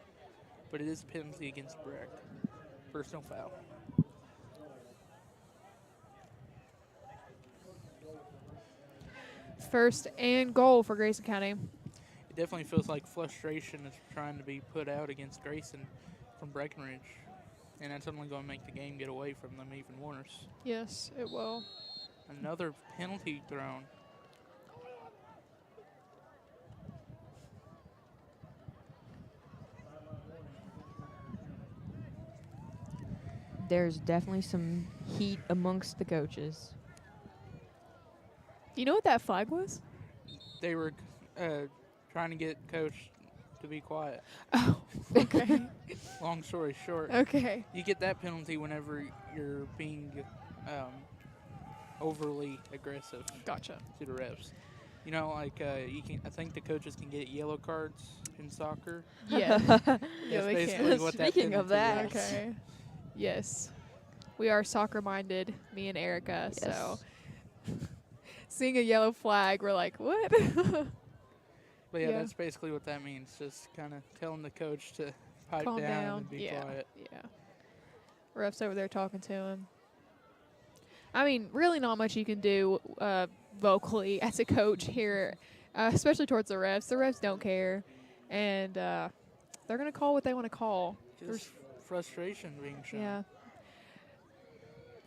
But it is a penalty against Breck. Personal foul. First and goal for Grayson County. It definitely feels like frustration is trying to be put out against Grayson from Breckenridge. And that's only going to make the game get away from them even worse. Yes, it will. Another penalty thrown. There's definitely some heat amongst the coaches. You know what that flag was? They were trying to get Coach to be quiet. Oh, okay. Long story short, Okay. you get that penalty whenever you're being overly aggressive Gotcha. to the refs. You know, like you can. I think the coaches can get yellow cards in soccer. Yeah. That's Yeah, they basically can. what that Speaking of penalty that. is. Okay. Yes. We are soccer minded, me and Erica, Yes. so seeing a yellow flag, we're like, what? But yeah, Yeah. that's basically what that means. Just kind of telling the coach to pipe Calm down, down. and be Yeah. quiet. Yeah. Ref's over there talking to him. I mean, really not much you can do vocally as a coach here, especially towards the refs. The refs don't care, and they're going to call what they want to call. Just frustration being shown. Yeah.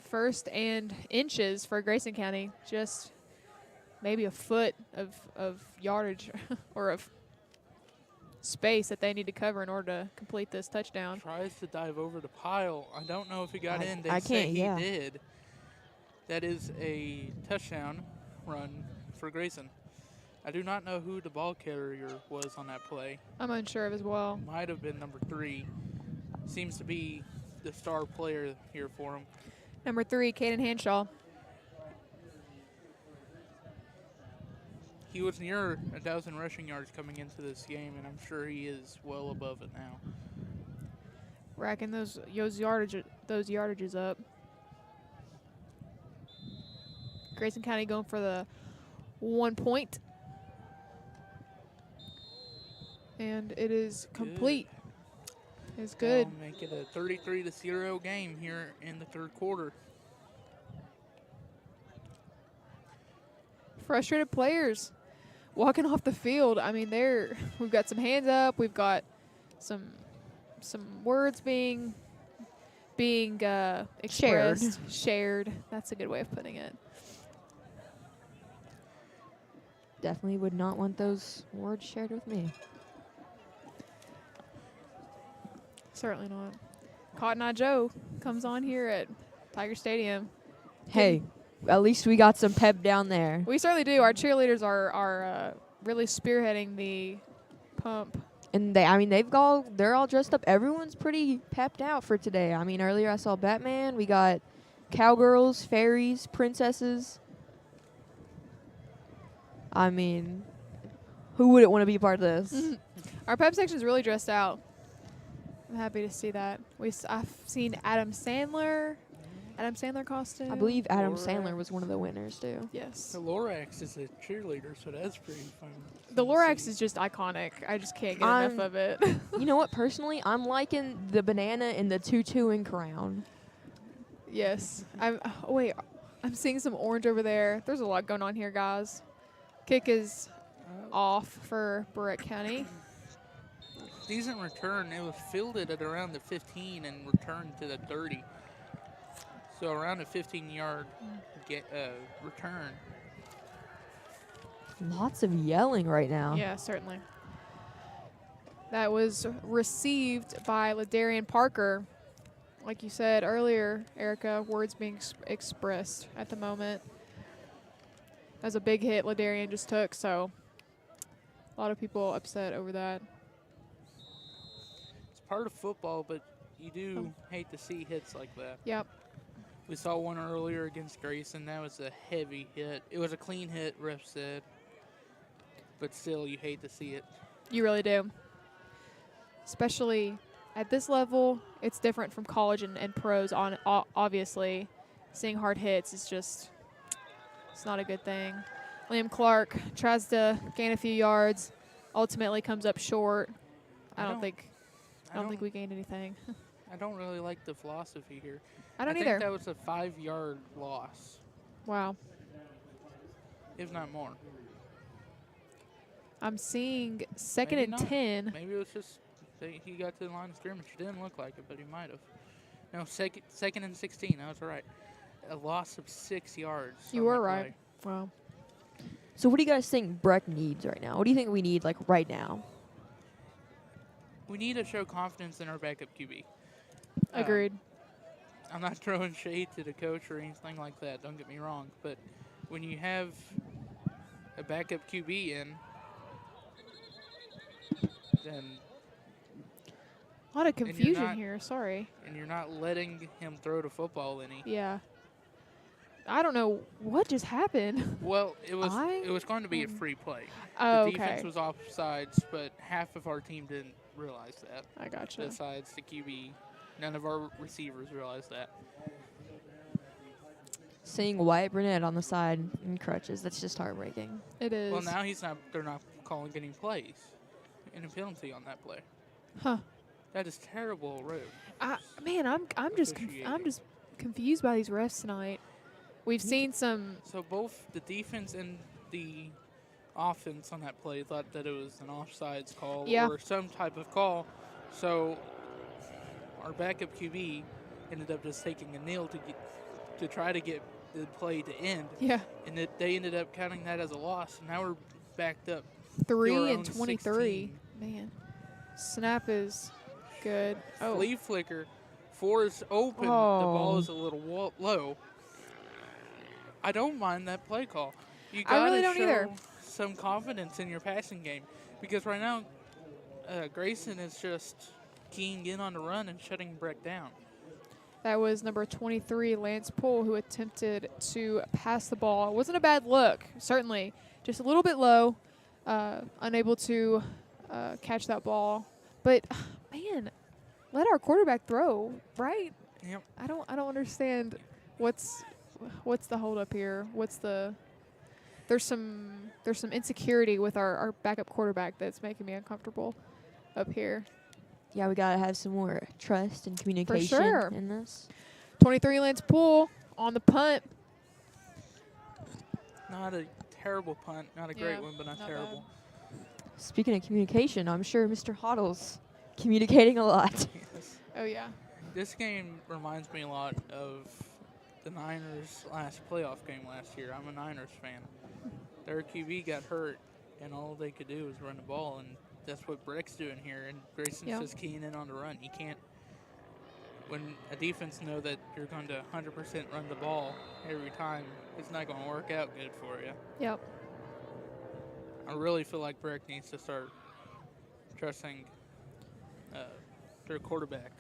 First and inches for Grayson County. Just maybe a foot of yardage or of space that they need to cover in order to complete this touchdown. Tries to dive over the pile. I don't know if he got in. They I say can't, he yeah. did. That is a touchdown run for Grayson. I do not know who the ball carrier was on that play. I'm unsure of as well. Might have been number 3. Seems to be the star player here for him. Number 3, Caden Hanshaw. He was near 1,000 rushing yards coming into this game, and I'm sure he is well above it now. Racking those yardages up. Grayson County going for the 1 point. And it is complete. It's good. That'll make it a 33-0 game here in the third quarter. Frustrated players walking off the field. I mean, we've got some hands up. We've got some words being expressed, shared. That's a good way of putting it. Definitely would not want those words shared with me. Certainly not. Cotton Eye Joe comes on here at Tiger Stadium. Hey, at least we got some pep down there. We certainly do. Our cheerleaders are really spearheading the pump. And they're all dressed up. Everyone's pretty pepped out for today. I mean, earlier I saw Batman. We got cowgirls, fairies, princesses. I mean, who wouldn't want to be a part of this? Our pep section is really dressed out. I'm happy to see that. I've seen Adam Sandler costume. I believe Adam Lorax. Sandler was one of the winners too. Yes. The Lorax is a cheerleader, so that's pretty fun. The to Lorax see. is just iconic. I just can't get enough of it. You know what? Personally, I'm liking the banana and the tutu and crown. Yes. I'm seeing some orange over there. There's a lot going on here, guys. Kick is off for Barrett County. Decent return. It was fielded at around the 15 and returned to the 30. So around a 15-yard return. Lots of yelling right now. Yeah, certainly. That was received by Ladarian Parker. Like you said earlier, Erica, words being expressed at the moment. That was a big hit Ladarian just took, so a lot of people upset over that. It's part of football, but you do hate to see hits like that. Yep. We saw one earlier against Grayson. That was a heavy hit. It was a clean hit, ref said. But still, you hate to see it. You really do. Especially at this level, it's different from college and pros. Obviously, seeing hard hits is just, it's not a good thing. Liam Clark tries to gain a few yards, ultimately comes up short. I don't think we gained anything. I don't really like the philosophy here. I don't think either. That was a 5-yard loss, Wow. if not more. I'm seeing second Maybe and not. 10. Maybe it was just he got to the line of scrimmage. It didn't look like it, but he might have. No, second and 16. I was right. A loss of 6 yards. You on were that right. play. Wow. So what do you guys think Breck needs right now? What do you think we need like right now? We need to show confidence in our backup QB. Agreed. I'm not throwing shade to the coach or anything like that. Don't get me wrong. But when you have a backup QB in, then A lot of you're confusion not- here. Sorry. and you're not letting him throw the football any. Yeah. I don't know what just happened. Well, it was I- going to be a free play. Oh, The defense okay. was offsides, but half of our team didn't realize that. I gotcha. Besides the QB, none of our receivers realized that. Seeing Wyatt Burnett on the side in crutches, that's just heartbreaking. It is. Well, now they're not calling any plays and a penalty on that play. Huh. That is terrible, Rose. Man, I'm just confused by these refs tonight. We've seen some. So both the defense and the offense on that play thought that it was an offsides call Yeah. or some type of call. So our backup QB ended up just taking a kneel to try to get the play to end. Yeah. And they ended up counting that as a loss. Now we're backed up. 3 our and own 23. 16. Man. Snap is good. Oh, Flea flicker. 4 is open. The ball is a little low. I don't mind that play call. You I really gotta don't either. show some confidence in your passing game because right now, Grayson is just keying in on the run and shutting Breck down. that was number 23, Lance Poole, who attempted to pass the ball. It wasn't a bad look, certainly. Just a little bit low, unable to catch that ball. But, man, let our quarterback throw, right? Yep. I don't understand what's the holdup here. There's some insecurity with our backup quarterback that's making me uncomfortable up here. Yeah, we got to have some more trust and communication sure. in this. 23, Lance Poole on the punt. Not a terrible punt. Not a great one, but not terrible. Speaking of communication, I'm sure Mr. Hoddle's communicating a lot. Yes. Oh, yeah. This game reminds me a lot of the Niners' last playoff game last year. I'm a Niners fan. Their QB got hurt, and all they could do was run the ball, and that's what Breck's doing here, and Grayson's just keying in on the run. You can't, when a defense know that you're going to 100% run the ball every time, it's not going to work out good for you. Yep. I really feel like Breck needs to start trusting their quarterback.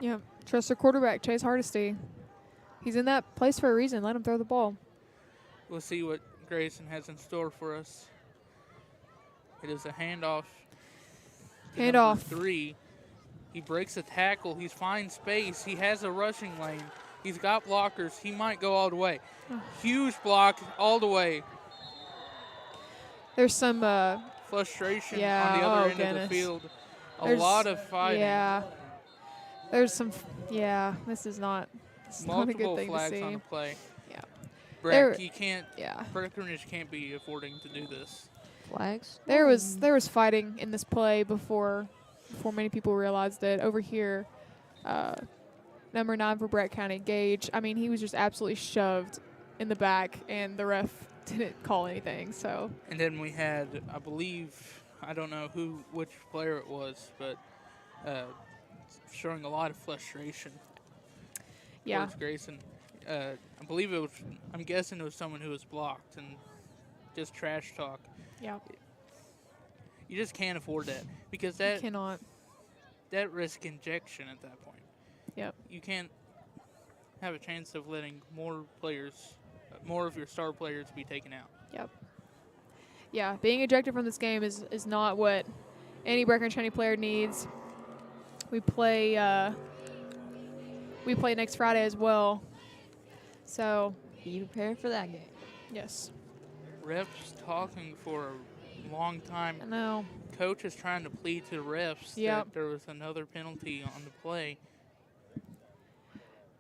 Yep. Trust their quarterback, Chase Hardesty. He's in that place for a reason. Let him throw the ball. We'll see what Grayson has in store for us. It is a handoff. Handoff. 3. He breaks a tackle. He's fine space. He has a rushing lane. He's got blockers. He might go all the way. Huge block all the way. There's some Frustration yeah, on the other end goodness. of the field. There's- A lot of fighting. Yeah. There's some this is not a Multiple good thing to flags see. on the play. Yeah. Breck, you can't. Yeah. Breckenridge can't be affording to do this. Flags? There was fighting in this play before many people realized it. Over here, number 9 for Brett County, Gage. I mean, he was just absolutely shoved in the back, and the ref didn't call anything. So. And then we had, I believe, I don't know which player it was, but showing a lot of frustration towards Grayson. I believe it was, I'm guessing it was someone who was blocked and just trash talk. Yeah. You just can't afford that because You cannot. that risk injection at that point. Yep. You can't have a chance of letting more of your star players be taken out. Yep. Yeah, being ejected from this game is not what any Breckenridge County player needs. We play next Friday as well. So, Be prepared for that game. yes. Refs talking for a long time. I know. Coach is trying to plead to the refs Yep. that there was another penalty on the play.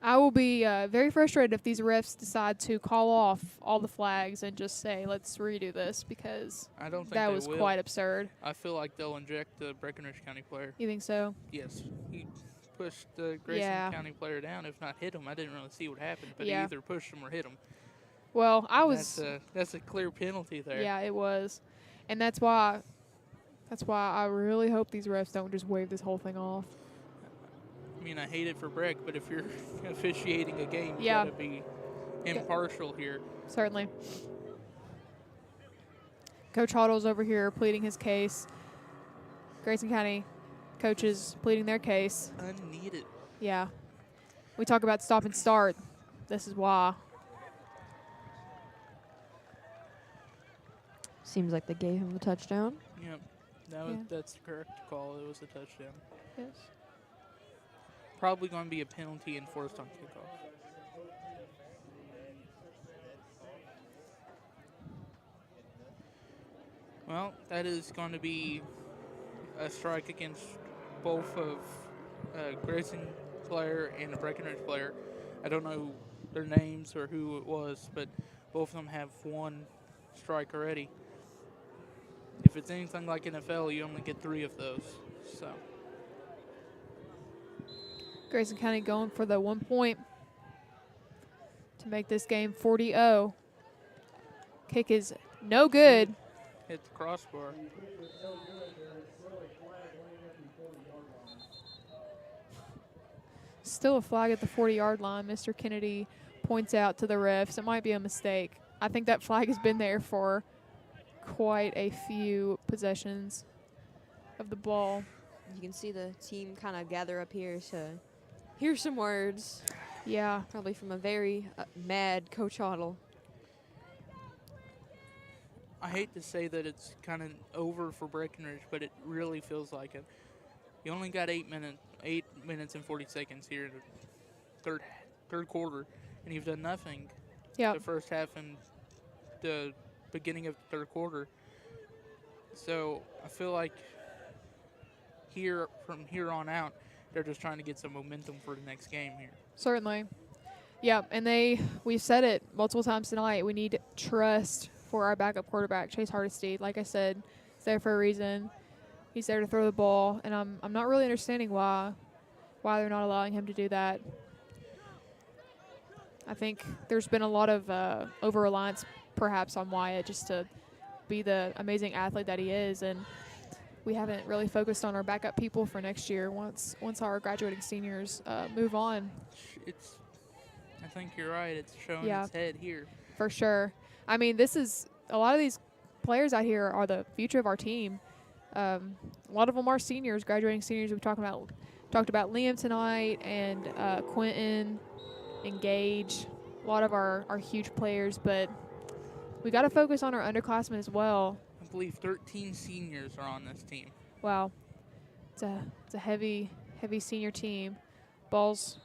I will be very frustrated if these refs decide to call off all the flags and just say, let's redo this, because I don't think that they was will. quite absurd. I feel like they'll inject the Breckenridge County player. You think so? Yes. He pushed the Grayson Yeah. County player down, if not hit him. I didn't really see what happened, but Yeah. he either pushed him or hit him. Well, I was. That's a clear penalty there. Yeah, it was. And that's why I really hope these refs don't just wave this whole thing off. I mean, I hate it for Breck, but if you're officiating a game, you Yeah. got to be impartial here. Certainly. Coach Hoddle's over here pleading his case. Grayson County coaches pleading their case. Unneeded. Yeah. We talk about stop and start. This is why. Seems like they gave him the touchdown. Yep. That's the correct call. It was a touchdown. Yes. Probably going to be a penalty enforced on kickoff. Well, that is going to be a strike against both of Grayson player and the Breckenridge player. I don't know their names or who it was, but both of them have one strike already. If it's anything like NFL, you only get 3 of those. So Grayson County going for the 1 point to make this game 40-0. Kick is no good. hit the crossbar. still a flag at the 40-yard line. Mr. Kennedy points out to the refs. It might be a mistake. I think that flag has been there for quite a few possessions of the ball. You can see the team kind of gather up here to hear some words, Yeah. probably from a very mad Coach Ottle. I hate to say that it's kind of over for Breckenridge, but it really feels like it. You only got 8 minutes and 40 seconds here in the third quarter, and you've done nothing. Yeah. The first half and the beginning of the third quarter. So I feel like from here on out, they're just trying to get some momentum for the next game here. Certainly. Yeah, and we've said it multiple times tonight. We need trust for our backup quarterback, Chase Hardesty. Like I said, he's there for a reason. He's there to throw the ball, and I'm not really understanding why they're not allowing him to do that. I think there's been a lot of over-reliance perhaps on Wyatt just to be the amazing athlete that he is, and we haven't really focused on our backup people for next year once our graduating seniors move on. I think you're right. It's showing Yeah. its head here. For sure. I mean, a lot of these players out here are the future of our team. A lot of them are seniors, graduating seniors. We talked about Liam tonight, and Quentin and Gage. A lot of our huge players, but we got to focus on our underclassmen as well. I believe 13 seniors are on this team. Wow, it's a heavy senior team. Balls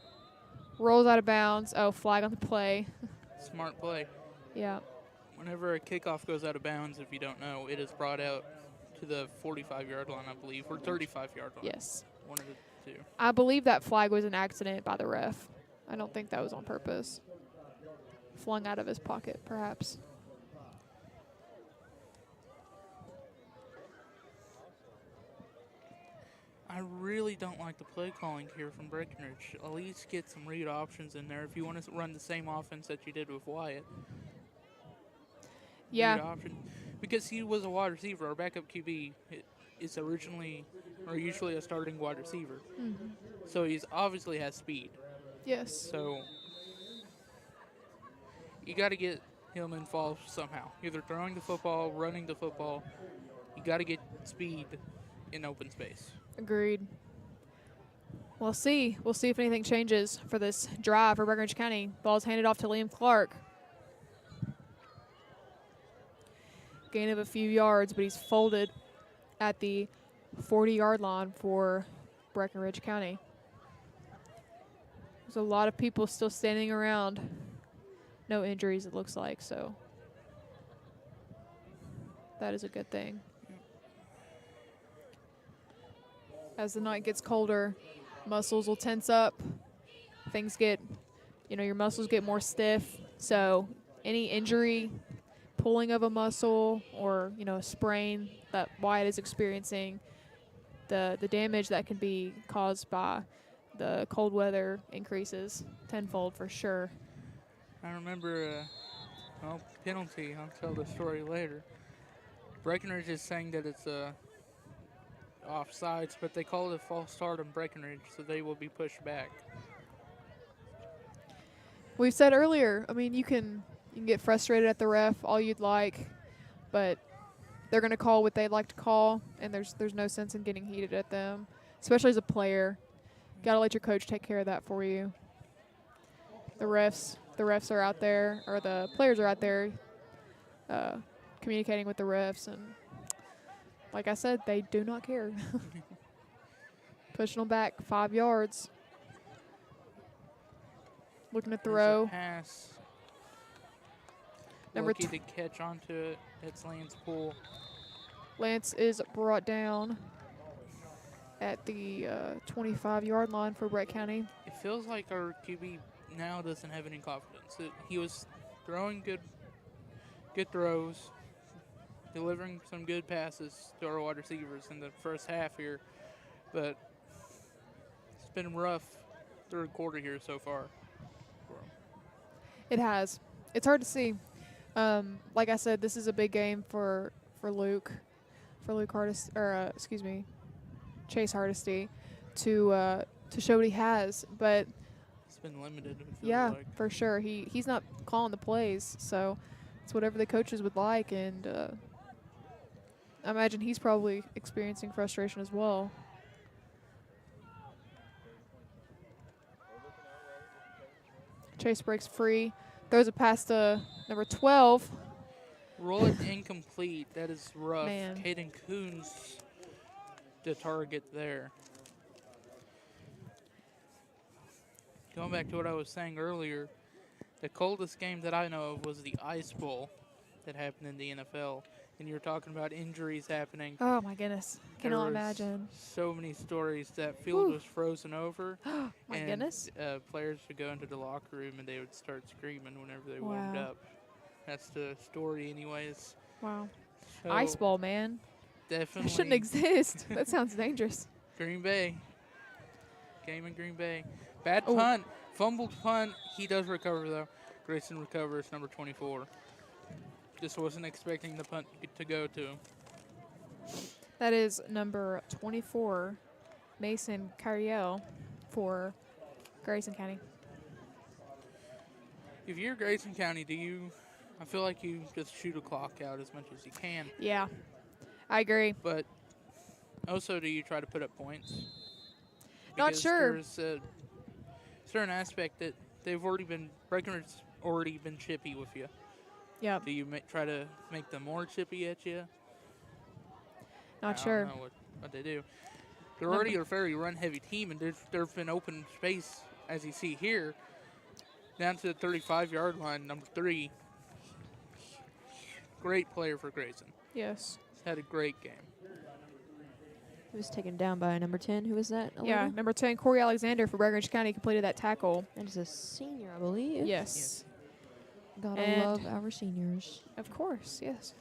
rolls out of bounds. Oh, flag on the play. Smart play. Yeah. Whenever a kickoff goes out of bounds, if you don't know, it is brought out to the 45-yard line, I believe, or 35-yard line. Yes. One of the two. I believe that flag was an accident by the ref. I don't think that was on purpose. Flung out of his pocket, perhaps. I really don't like the play calling here from Breckenridge. At least get some read options in there if you want to run the same offense that you did with Wyatt. Yeah. Read option. Because he was a wide receiver. Our backup QB is usually a starting wide receiver. Mm-hmm. So he's obviously has speed. Yes. So you got to get him involved somehow. Either throwing the football, running the football. You got to get speed in open space. Agreed. We'll see. We'll see if anything changes for this drive for Breckenridge County. Ball's handed off to Liam Clark. Gain of a few yards, but he's folded at the 40-yard line for Breckenridge County. There's a lot of people still standing around. No injuries, it looks like, so that is a good thing. As the night gets colder, muscles will tense up. Things get, your muscles get more stiff. So any injury, pulling of a muscle, or, a sprain that Wyatt is experiencing, the damage that can be caused by the cold weather increases tenfold for sure. I remember penalty. I'll tell the story later. Breckenridge is saying that it's offsides, but they call it a false start on Breckenridge, so they will be pushed back. We said earlier, you can get frustrated at the ref all you'd like, but they're going to call what they'd like to call, and there's no sense in getting heated at them, especially as a player. Got to let your coach take care of that for you. The refs are out there, or the players are out there communicating with the refs, and like I said, they do not care. Pushing them back 5 yards. Looking to throw. Pass. Number Lucky to catch onto it. It's Lance Poole. Lance is brought down at the 25-yard line for Brett County. It feels like our QB now doesn't have any confidence. He was throwing good throws, delivering some good passes to our wide receivers in the first half here, but it's been rough third quarter here so far. It has. It's hard to see. Like I said, this is a big game for Luke Hardesty, or Chase Hardesty, to show what he has. But been limited. It feels Yeah, like. for sure. He's not calling the plays, so it's whatever the coaches would like, and I imagine he's probably experiencing frustration as well. Chase breaks free, throws it past number 12. Roll it incomplete. That is rough. Man. Caden Coons, the target there. Going back to what I was saying earlier, the coldest game that I know of was the Ice Bowl that happened in the NFL. And you're talking about injuries happening. Oh my goodness, cannot There was imagine. So many stories. That field Whew. was frozen over. My and, goodness. Players would go into the locker room and they would start screaming whenever they warmed Wow. up. That's the story, anyways. Wow. So Ice ball, man. Definitely. That shouldn't exist. That sounds dangerous. Green Bay. Game in Green Bay. Bad Oh. punt. Fumbled punt. He does recover, though. Grayson recovers, number 24. Just wasn't expecting the punt to go to him. That is number 24, Mason Carriel for Grayson County. If you're Grayson County, I feel like you just shoot a clock out as much as you can. Yeah, I agree. But also, do you try to put up points? Not Because sure. There's a certain aspect that Breckenridge's already been chippy with you. Yeah, Do you try to make them more chippy at you? not I sure. don't know what they do. They're already a very run-heavy team, and there's been open space, as you see here, down to the 35-yard line, number 3. Great player for Grayson. Yes. He's had a great game. He was taken down by number 10. Who was that? Yeah, Elena? number 10, Corey Alexander for Breckenridge County completed that tackle. And he's a senior, I believe. Yes. Gotta And- love our seniors. Of course, yes.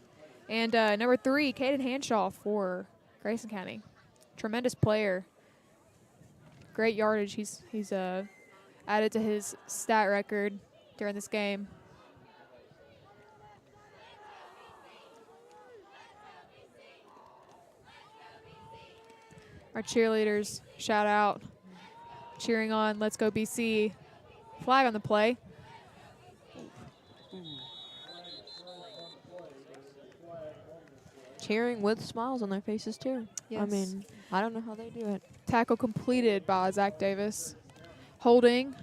And number 3, Caden Hanshaw for Grayson County. Tremendous player. Great yardage. He's added to his stat record during this game. Our cheerleaders shout out, cheering on Let's Go BC. Flag on the play. Cheering with smiles on their faces, too. I Yes. mean, I don't know how they do it. Tackle completed by Zach Davis. Holding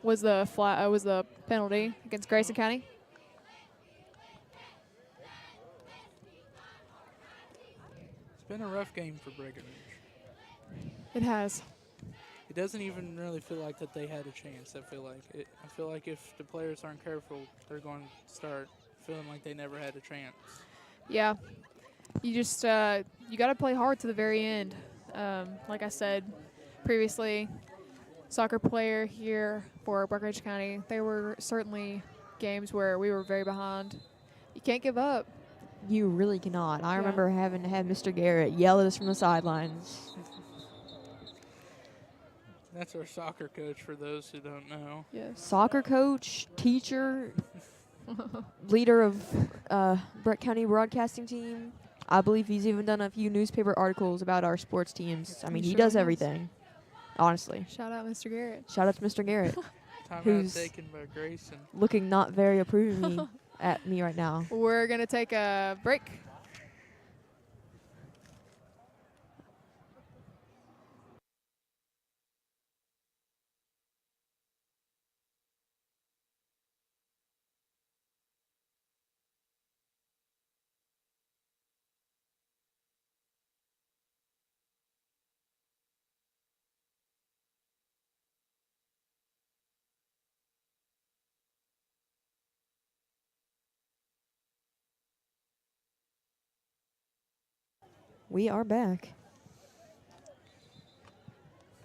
was the penalty against Grayson County. It's been a rough game for Breckenridge. It has. It doesn't even really feel like that they had a chance. I feel like if the players aren't careful, they're going to start feeling like they never had a chance. Yeah. You just you got to play hard to the very end. Like I said previously, soccer player here for Breckenridge County. There were certainly games where we were very behind. You can't give up. You really cannot. I Yeah. remember having to have Mr. Garrett yell at us from the sidelines. That's our soccer coach, for those who don't know. Yes. Soccer coach, teacher, leader of Brett County broadcasting team. I believe he's even done a few newspaper articles about our sports teams. I mean, He he sure does has. everything. Honestly. Shout out Mr. Garrett. Shout out to Mr. Garrett, Timeout Who's- taken by Grayson. looking not very approvingly at me right now. We're going to take a break. We are back.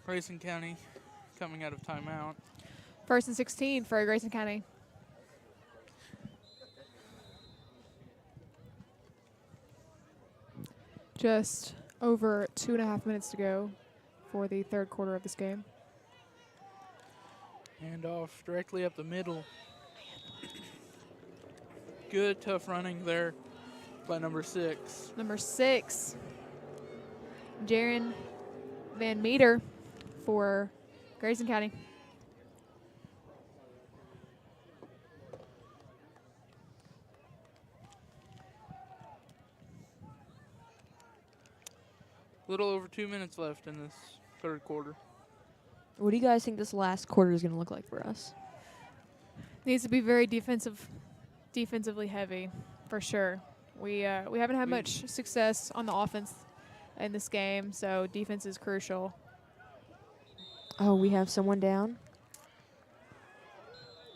Grayson County coming out of timeout. 1st and 16 for Grayson County. Just over 2.5 minutes to go for the third quarter of this game. Hand off directly up the middle. Good, tough running there by number 6. Number 6, Jaron Van Meter for Grayson County. little over 2 minutes left in this third quarter. What do you guys think this last quarter is going to look like for us? Needs to be very defensively heavy, for sure. We haven't had much success on the offense in this game, so defense is crucial. Oh, we have someone down.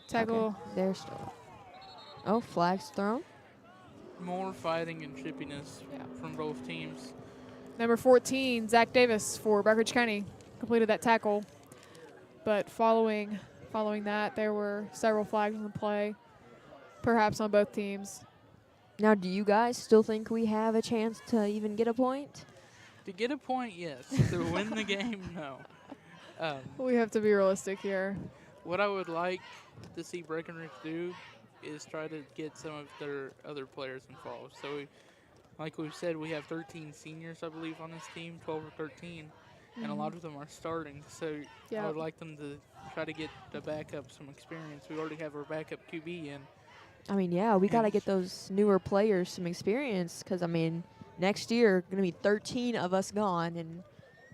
Tackle. Okay, they're still. Oh, flags thrown. More fighting and chippiness Yeah. from both teams. Number 14, Zach Davis for Breckinridge County, completed that tackle. But following that, there were several flags on the play, perhaps on both teams. Now, do you guys still think we have a chance to even get a point? To get a point, yes. To win the game, no. We have to be realistic here. What I would like to see Breckenridge do is try to get some of their other players involved. So, like we've said, we have 13 seniors, I believe, on this team, 12 or 13, and a lot of them are starting. So Yeah. I would like them to try to get the backup some experience. We already have our backup QB in. I mean, yeah, we got to Yes. get those newer players some experience because, I mean, next year, going to be 13 of us gone and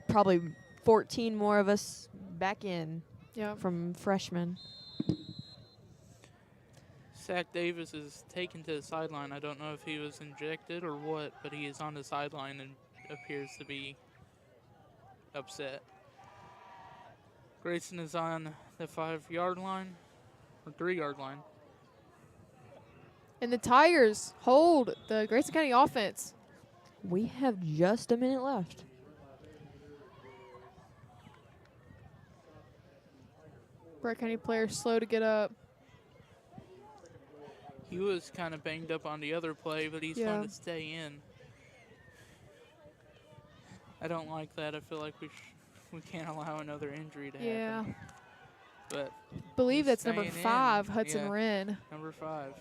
probably 14 more of us back in Yeah. from freshmen. Zach Davis is taken to the sideline. I don't know if he was injected or what, but he is on the sideline and appears to be upset. Grayson is on the 5-yard line or 3-yard line. And the Tigers hold the Grayson County offense. We have just a minute left. Brett County players slow to get up. He was kind of banged up on the other play, but he's Yeah. going to stay in. I don't like that. I feel like we can't allow another injury to Yeah. happen. But Believe he's that's number staying in. 5, Hudson Yeah. Wren. number 5.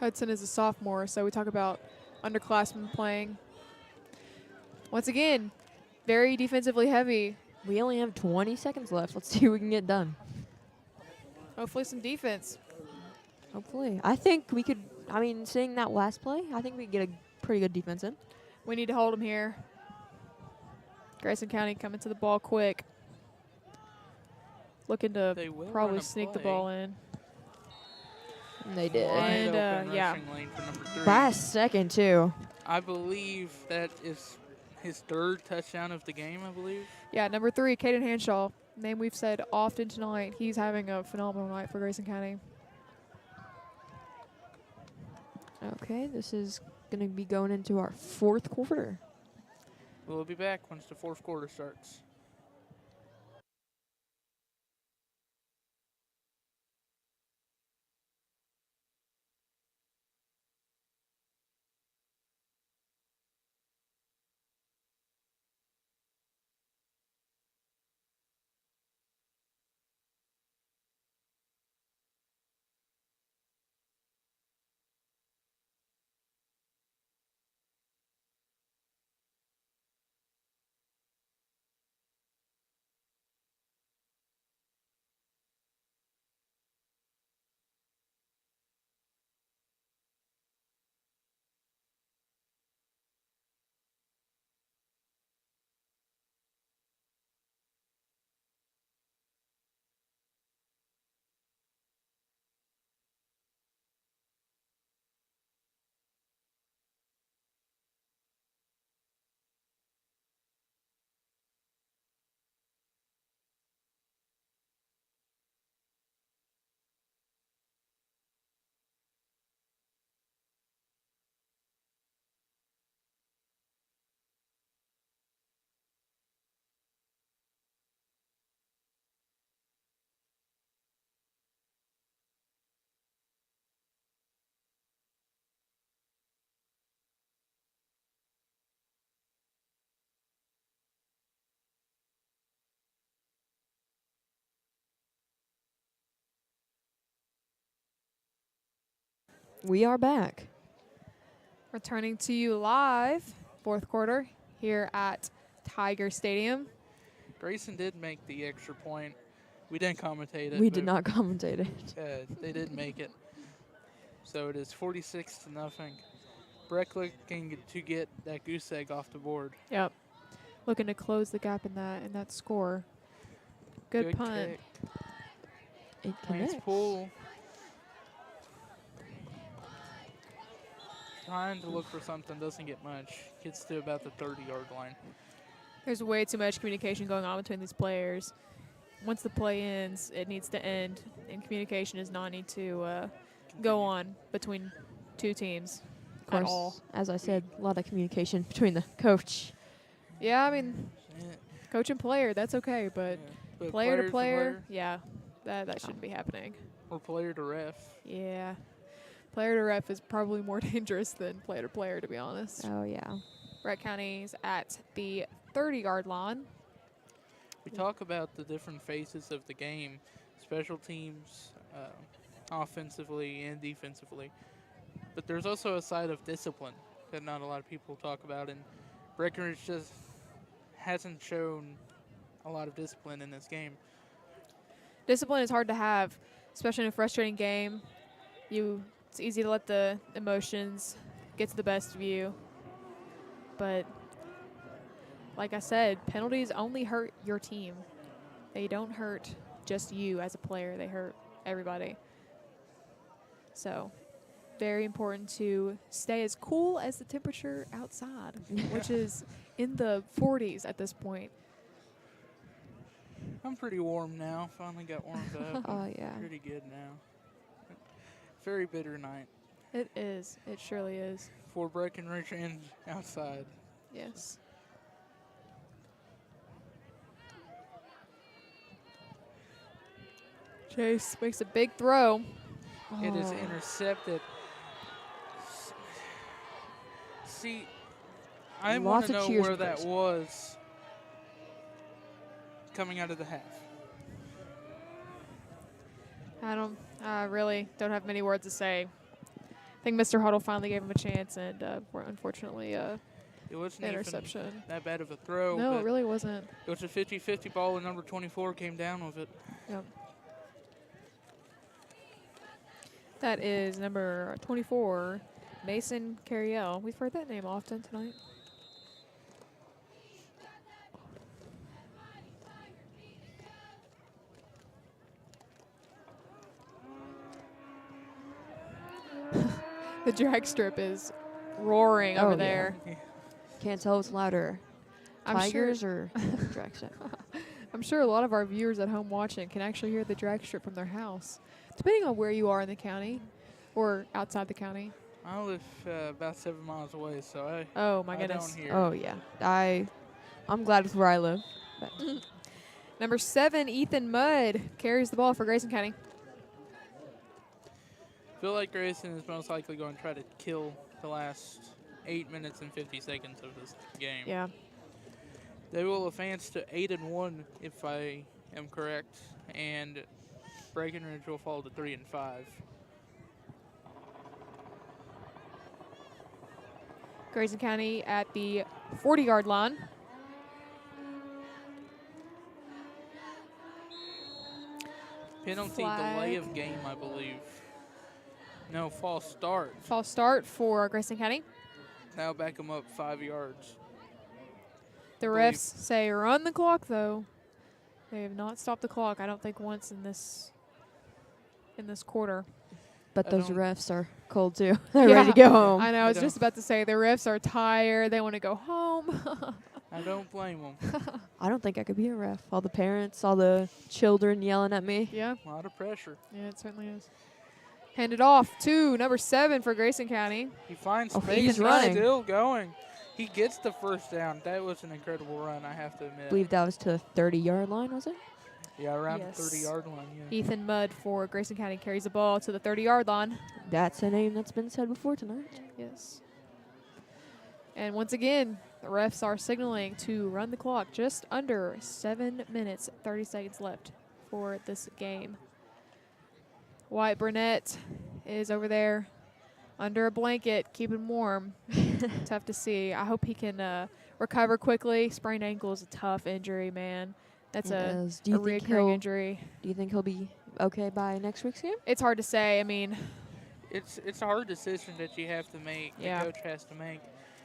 Hudson is a sophomore, so we talk about underclassmen playing. Once again, very defensively heavy. We only have 20 seconds left. Let's see what we can get done. Hopefully some defense. Hopefully. I think we could, I mean, seeing that last play, I think we could get a pretty good defense in. We need to hold them here. Grayson County coming to the ball quick. Looking They to will probably run a sneak the play. ball in. And they did. Wide And, open yeah. rushing lane for number 3. By a second, too. I believe that is his 3rd touchdown of the game, I believe. Yeah, number 3, Caden Hanshaw. Name we've said often tonight. He's having a phenomenal night for Grayson County. Okay, this is going to be going into our 4th quarter. We'll be back once the 4th quarter starts. We are back. Returning to you live, 4th quarter, here at Tiger Stadium. Grayson did make the extra point. We didn't commentate it. We but, did not commentate it. They did make it. So it is 46-0. Breck looking to get that goose egg off the board. Yep. Looking to close the gap in that score. Good punt. kick. It Lance connects. Poole trying to look for something, doesn't get much. Gets to about the 30-yard line. There's way too much communication going on between these players. Once the play ends, it needs to end, and communication does not need to go on between two teams Of at course, all. as I said, a lot of communication between the coach. Yeah, I mean, Yeah, coach and player, that's okay, but yeah. But player to player player, yeah, that shouldn't be happening. or player to ref. Yeah. Player to ref is probably more dangerous than player to player, to be honest. Oh, yeah. Brett County's at the 30-yard line. We talk about the different phases of the game, special teams, offensively and defensively. But there's also a side of discipline that not a lot of people talk about, and Breckenridge just hasn't shown a lot of discipline in this game. Discipline is hard to have, especially in a frustrating game. It's easy to let the emotions get to the best of you. But like I said, penalties only hurt your team. They don't hurt just you as a player. They hurt everybody. So very important to stay as cool as the temperature outside, which is in the 40s at this point. I'm pretty warm now. Finally got warmed up. Oh, yeah. Pretty good now. Very bitter night It is. It surely is. for Breckenridge and outside. Yes. Chase makes a big throw. It is Oh. intercepted. See, I want Lots to of know cheers where for that Grayson. was coming out of the half. I really don't have many words to say. I think Mr. Huddle finally gave him a chance, and unfortunately, It wasn't even interception. that bad of a throw, No, but it really wasn't. it was a 50-50 ball, and number 24 came down with it. Yep. That is number 24, Mason Carriel. We've heard that name often tonight. The drag strip is roaring Oh, over yeah. there. Can't tell what's louder, I'm sure, Tigers or drag strip. I'm sure a lot of our viewers at home watching can actually hear the drag strip from their house, depending on where you are in the county or outside the county. I live about 7 miles away, so Oh, my I goodness. don't hear. Oh, yeah. I'm glad with where I live. But Number 7, Ethan Mudd carries the ball for Grayson County. I feel like Grayson is most likely going to try to kill the last 8 minutes and 50 seconds of this game. Yeah. They will advance to 8-1 if I am correct, and Breckenridge will fall to 3-5. Grayson County at the 40-yard line. Penalty Flag. delay of game, I believe. No, false start. False start for Grayson County. Now back them up 5 yards. The believe- refs say run the clock, though. They have not stopped the clock, I don't think, once in this quarter. but I those don't- refs are cold too. They're ready to go home. I know. I was I just about to say the refs are tired. They want to go home. I don't blame them. I don't think I could be a ref. All the parents, all the children yelling at me. Yeah. A lot of pressure. Yeah, it certainly is. Handed off to number 7 for Grayson County. He finds Oh, space. he's running. Still going. He gets the first down. That was an incredible run, I have to I admit. believe that was to the 30-yard line, was it? Yeah, around Yes. the 30-yard line. Yeah. Ethan Mudd for Grayson County carries the ball to the 30-yard line. That's a name that's been said before tonight. Yes. And once again, the refs are signaling to run the clock. Just under 7 minutes, 30 seconds left for this game. Wyatt Burnett is over there under a blanket, keeping warm. Tough to see. I hope he can recover quickly. Sprained ankle is a tough injury, man. That's It a is. Do you think reoccurring injury. Do you think he'll be okay by next week's game? It's hard to say. I mean, it's a hard decision that you have to make. Yeah. The coach has to make.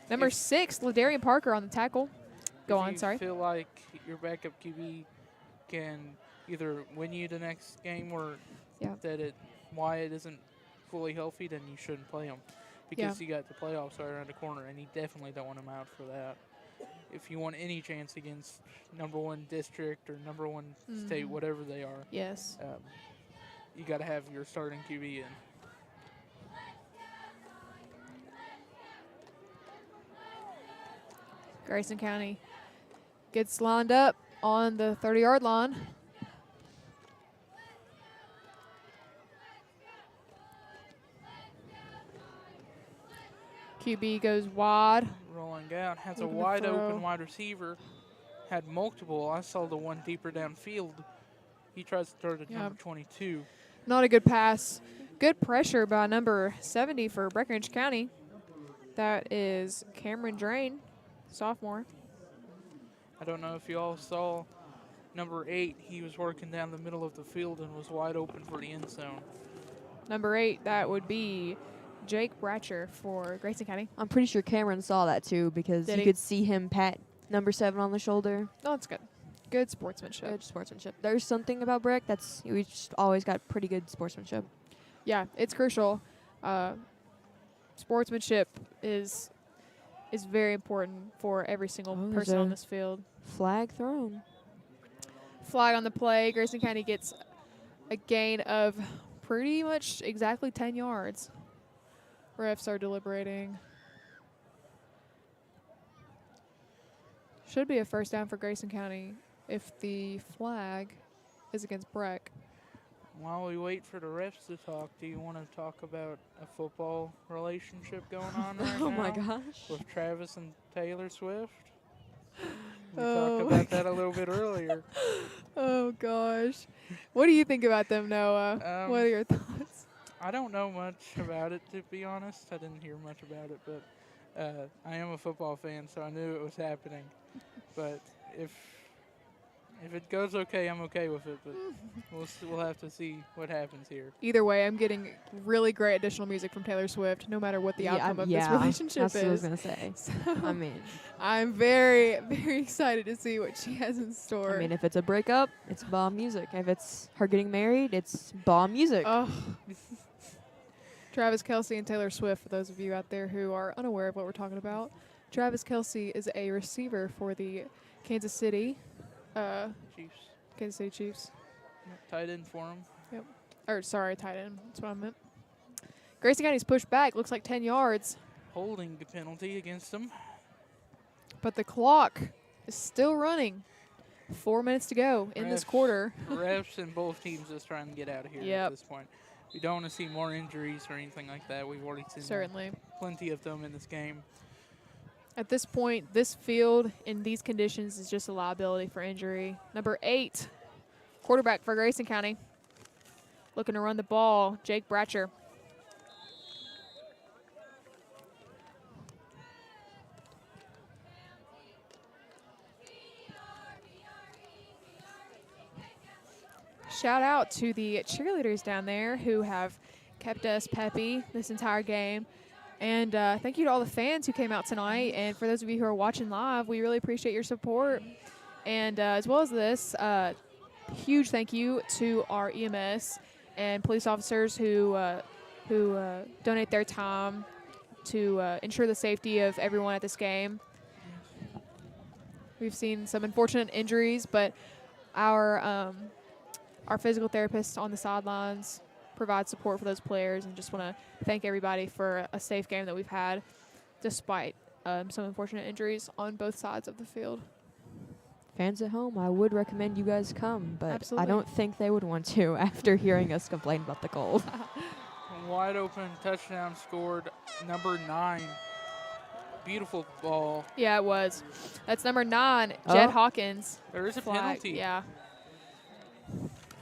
Number If- 6, Ladarian Parker on the tackle. Go if on, you sorry. feel like your backup QB can either win you the next game or Yeah. why it isn't fully healthy, then you shouldn't play him because you got the playoffs right around the corner, and you definitely don't want him out for that. If you want any chance against number 1 district or number 1 state, whatever they are, Yes. you got to have your starting QB in. Grayson County gets lined up on the 30-yard line. QB goes wide. Rolling out, has a Looking to wide throw. open wide receiver. Had multiple. I saw the one deeper downfield. He tries to throw to number 22. Not a good pass. Good pressure by number 70 for Breckinridge County. That is Cameron Drain, sophomore. I don't know if you all saw number 8. He was working down the middle of the field and was wide open for the end zone. Number 8, that would be Jake Bratcher for Grayson County. I'm pretty sure Cameron saw that too because Did you he? could see him pat number 7 on the shoulder. Oh, that's good. Good sportsmanship. Good sportsmanship. There's something about Breck that's we just always got pretty good sportsmanship. Yeah, it's crucial. Sportsmanship is very important for every single Oh, there's person on a- this field. Flag thrown. Flag on the play. Grayson County gets a gain of pretty much exactly 10 yards. Refs are deliberating. Should be a first down for Grayson County if the flag is against Breck. While we wait for the refs to talk, do you want to talk about a football relationship going on right now? Oh my gosh. With Travis and Taylor Swift? We Oh talked my about that a little bit earlier. Oh, gosh. What do you think about them, Noah? What are your thoughts? I don't know much about it, to be honest. I didn't hear much about it, but I am a football fan, so I knew it was happening. But if it goes okay, I'm okay with it. But we'll have to see what happens here. Either way, I'm getting really great additional music from Taylor Swift, no matter what the outcome of this relationship that's what I was is. gonna say. So I mean, I'm very, very excited to see what she has in store. I mean, if it's a breakup, it's bomb music. If it's her getting married, it's bomb music. Oh. Travis Kelce and Taylor Swift, for those of you out there who are unaware of what we're talking about. Travis Kelce is a receiver for the Kansas City Chiefs. Tight end for him. Tight end. That's what I meant. Grayson County's pushed back. Looks like 10 yards. Holding the penalty against him. But the clock is still running. 4 minutes to go in this quarter. Refs and both teams just trying to get out of here at this point. We don't want to see more injuries or anything like that. We've already seen Certainly. plenty of them in this game. At this point, this field in these conditions is just a liability for injury. Number 8, quarterback for Grayson County. Looking to run the ball, Jake Bratcher. Shout out to the cheerleaders down there who have kept us peppy this entire game. And thank you to all the fans who came out tonight. And for those of you who are watching live, we really appreciate your support. And as well as this, huge thank you to our EMS and police officers who donate their time to ensure the safety of everyone at this game. We've seen some unfortunate injuries, but our physical therapists on the sidelines provide support for those players, and just want to thank everybody for a safe game that we've had despite some unfortunate injuries on both sides of the field. Fans at home, I would recommend you guys come, but Absolutely. I don't think they would want to after hearing us complain about the cold. Wide open touchdown scored, number 9. Beautiful ball. Yeah, it was. That's number 9, Jed Oh. Hawkins. There is a Flag. penalty. Yeah.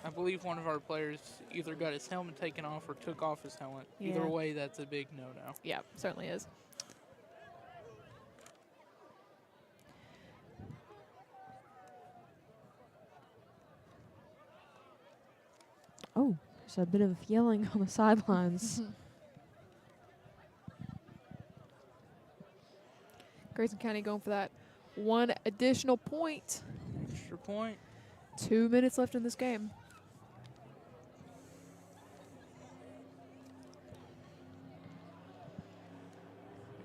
I believe one of our players either got his helmet taken off or took off his helmet. Yeah. Either way, that's a big no-no. Yeah, certainly is. Oh, there's a bit of yelling on the sidelines. Grayson County going for that one additional point. Extra point. 2 minutes left in this game.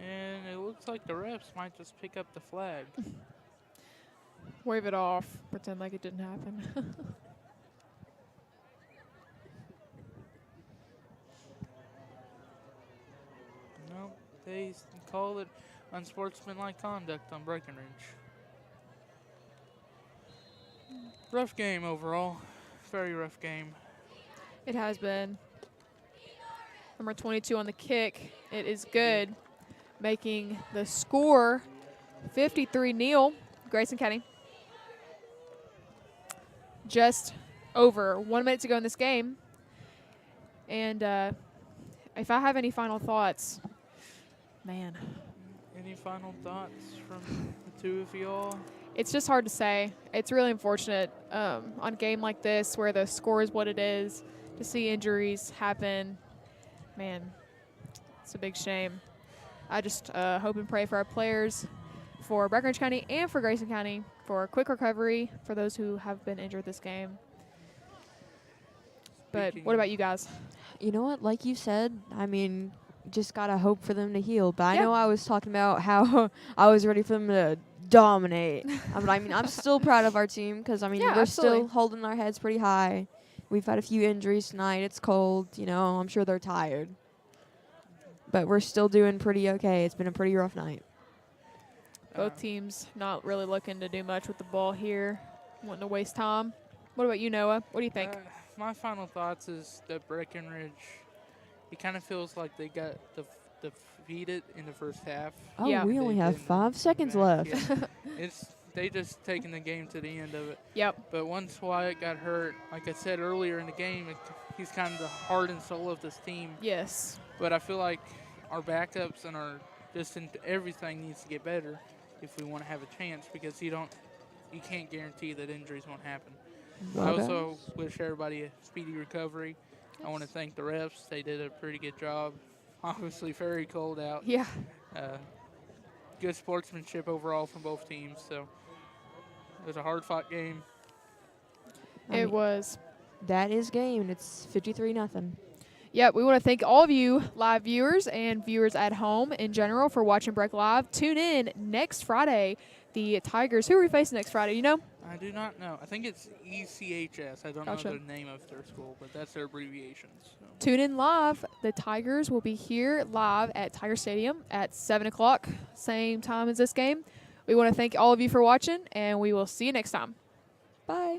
And it looks like the refs might just pick up the flag. Wave it off. Pretend like it didn't happen. No, they call it unsportsmanlike conduct on Breckenridge. Rough game overall. Very rough game. It has been. Number 22 on the kick. It is good. Making the score 53-0. Grayson County. Just over 1 minute to go in this game. And if I have any final thoughts, man. Any final thoughts from the two of y'all? It's just hard to say. It's really unfortunate on a game like this where the score is what it is, to see injuries happen. Man, it's a big shame. I just hope and pray for our players, for Breckenridge County and for Grayson County, for a quick recovery for those who have been injured this game. But what about you guys? You know what? Like you said, I mean, just got to hope for them to heal. But I Yeah. know I was talking about how I was ready for them to dominate. But I mean, I'm still proud of our team because, I mean, Yeah, we're absolutely. still holding our heads pretty high. We've had a few injuries tonight. It's cold. You know, I'm sure they're tired. But we're still doing pretty okay. It's been a pretty rough night. Both teams not really looking to do much with the ball here, wanting to waste time. What about you, Noah? What do you think? My final thoughts is that Breckenridge, it kind of feels like they got defeated in the first half. Oh, Yeah. we only They have didn't 5 seconds back, left. yeah. They just taking the game to the end of it. Yep. But once Wyatt got hurt, like I said earlier in the game, he's kind of the heart and soul of this team. Yes. But I feel like our backups and our everything needs to get better if we want to have a chance, because you can't guarantee that injuries won't happen. I also wish everybody a speedy recovery. I want to thank the refs. They did a pretty good job. Obviously very cold out. Yeah. Good sportsmanship overall from both teams. So it was a hard-fought game. It was. That is game. It's 53-0. Yep, we want to thank all of you live viewers and viewers at home in general for watching Breck Live. Tune in next Friday. The Tigers, who are we facing next Friday, you know? I do not know. I think it's ECHS. I don't Gotcha. know the name of their school, but that's their abbreviations. So. Tune in live. The Tigers will be here live at Tiger Stadium at 7 o'clock, same time as this game. We want to thank all of you for watching, and we will see you next time. Bye.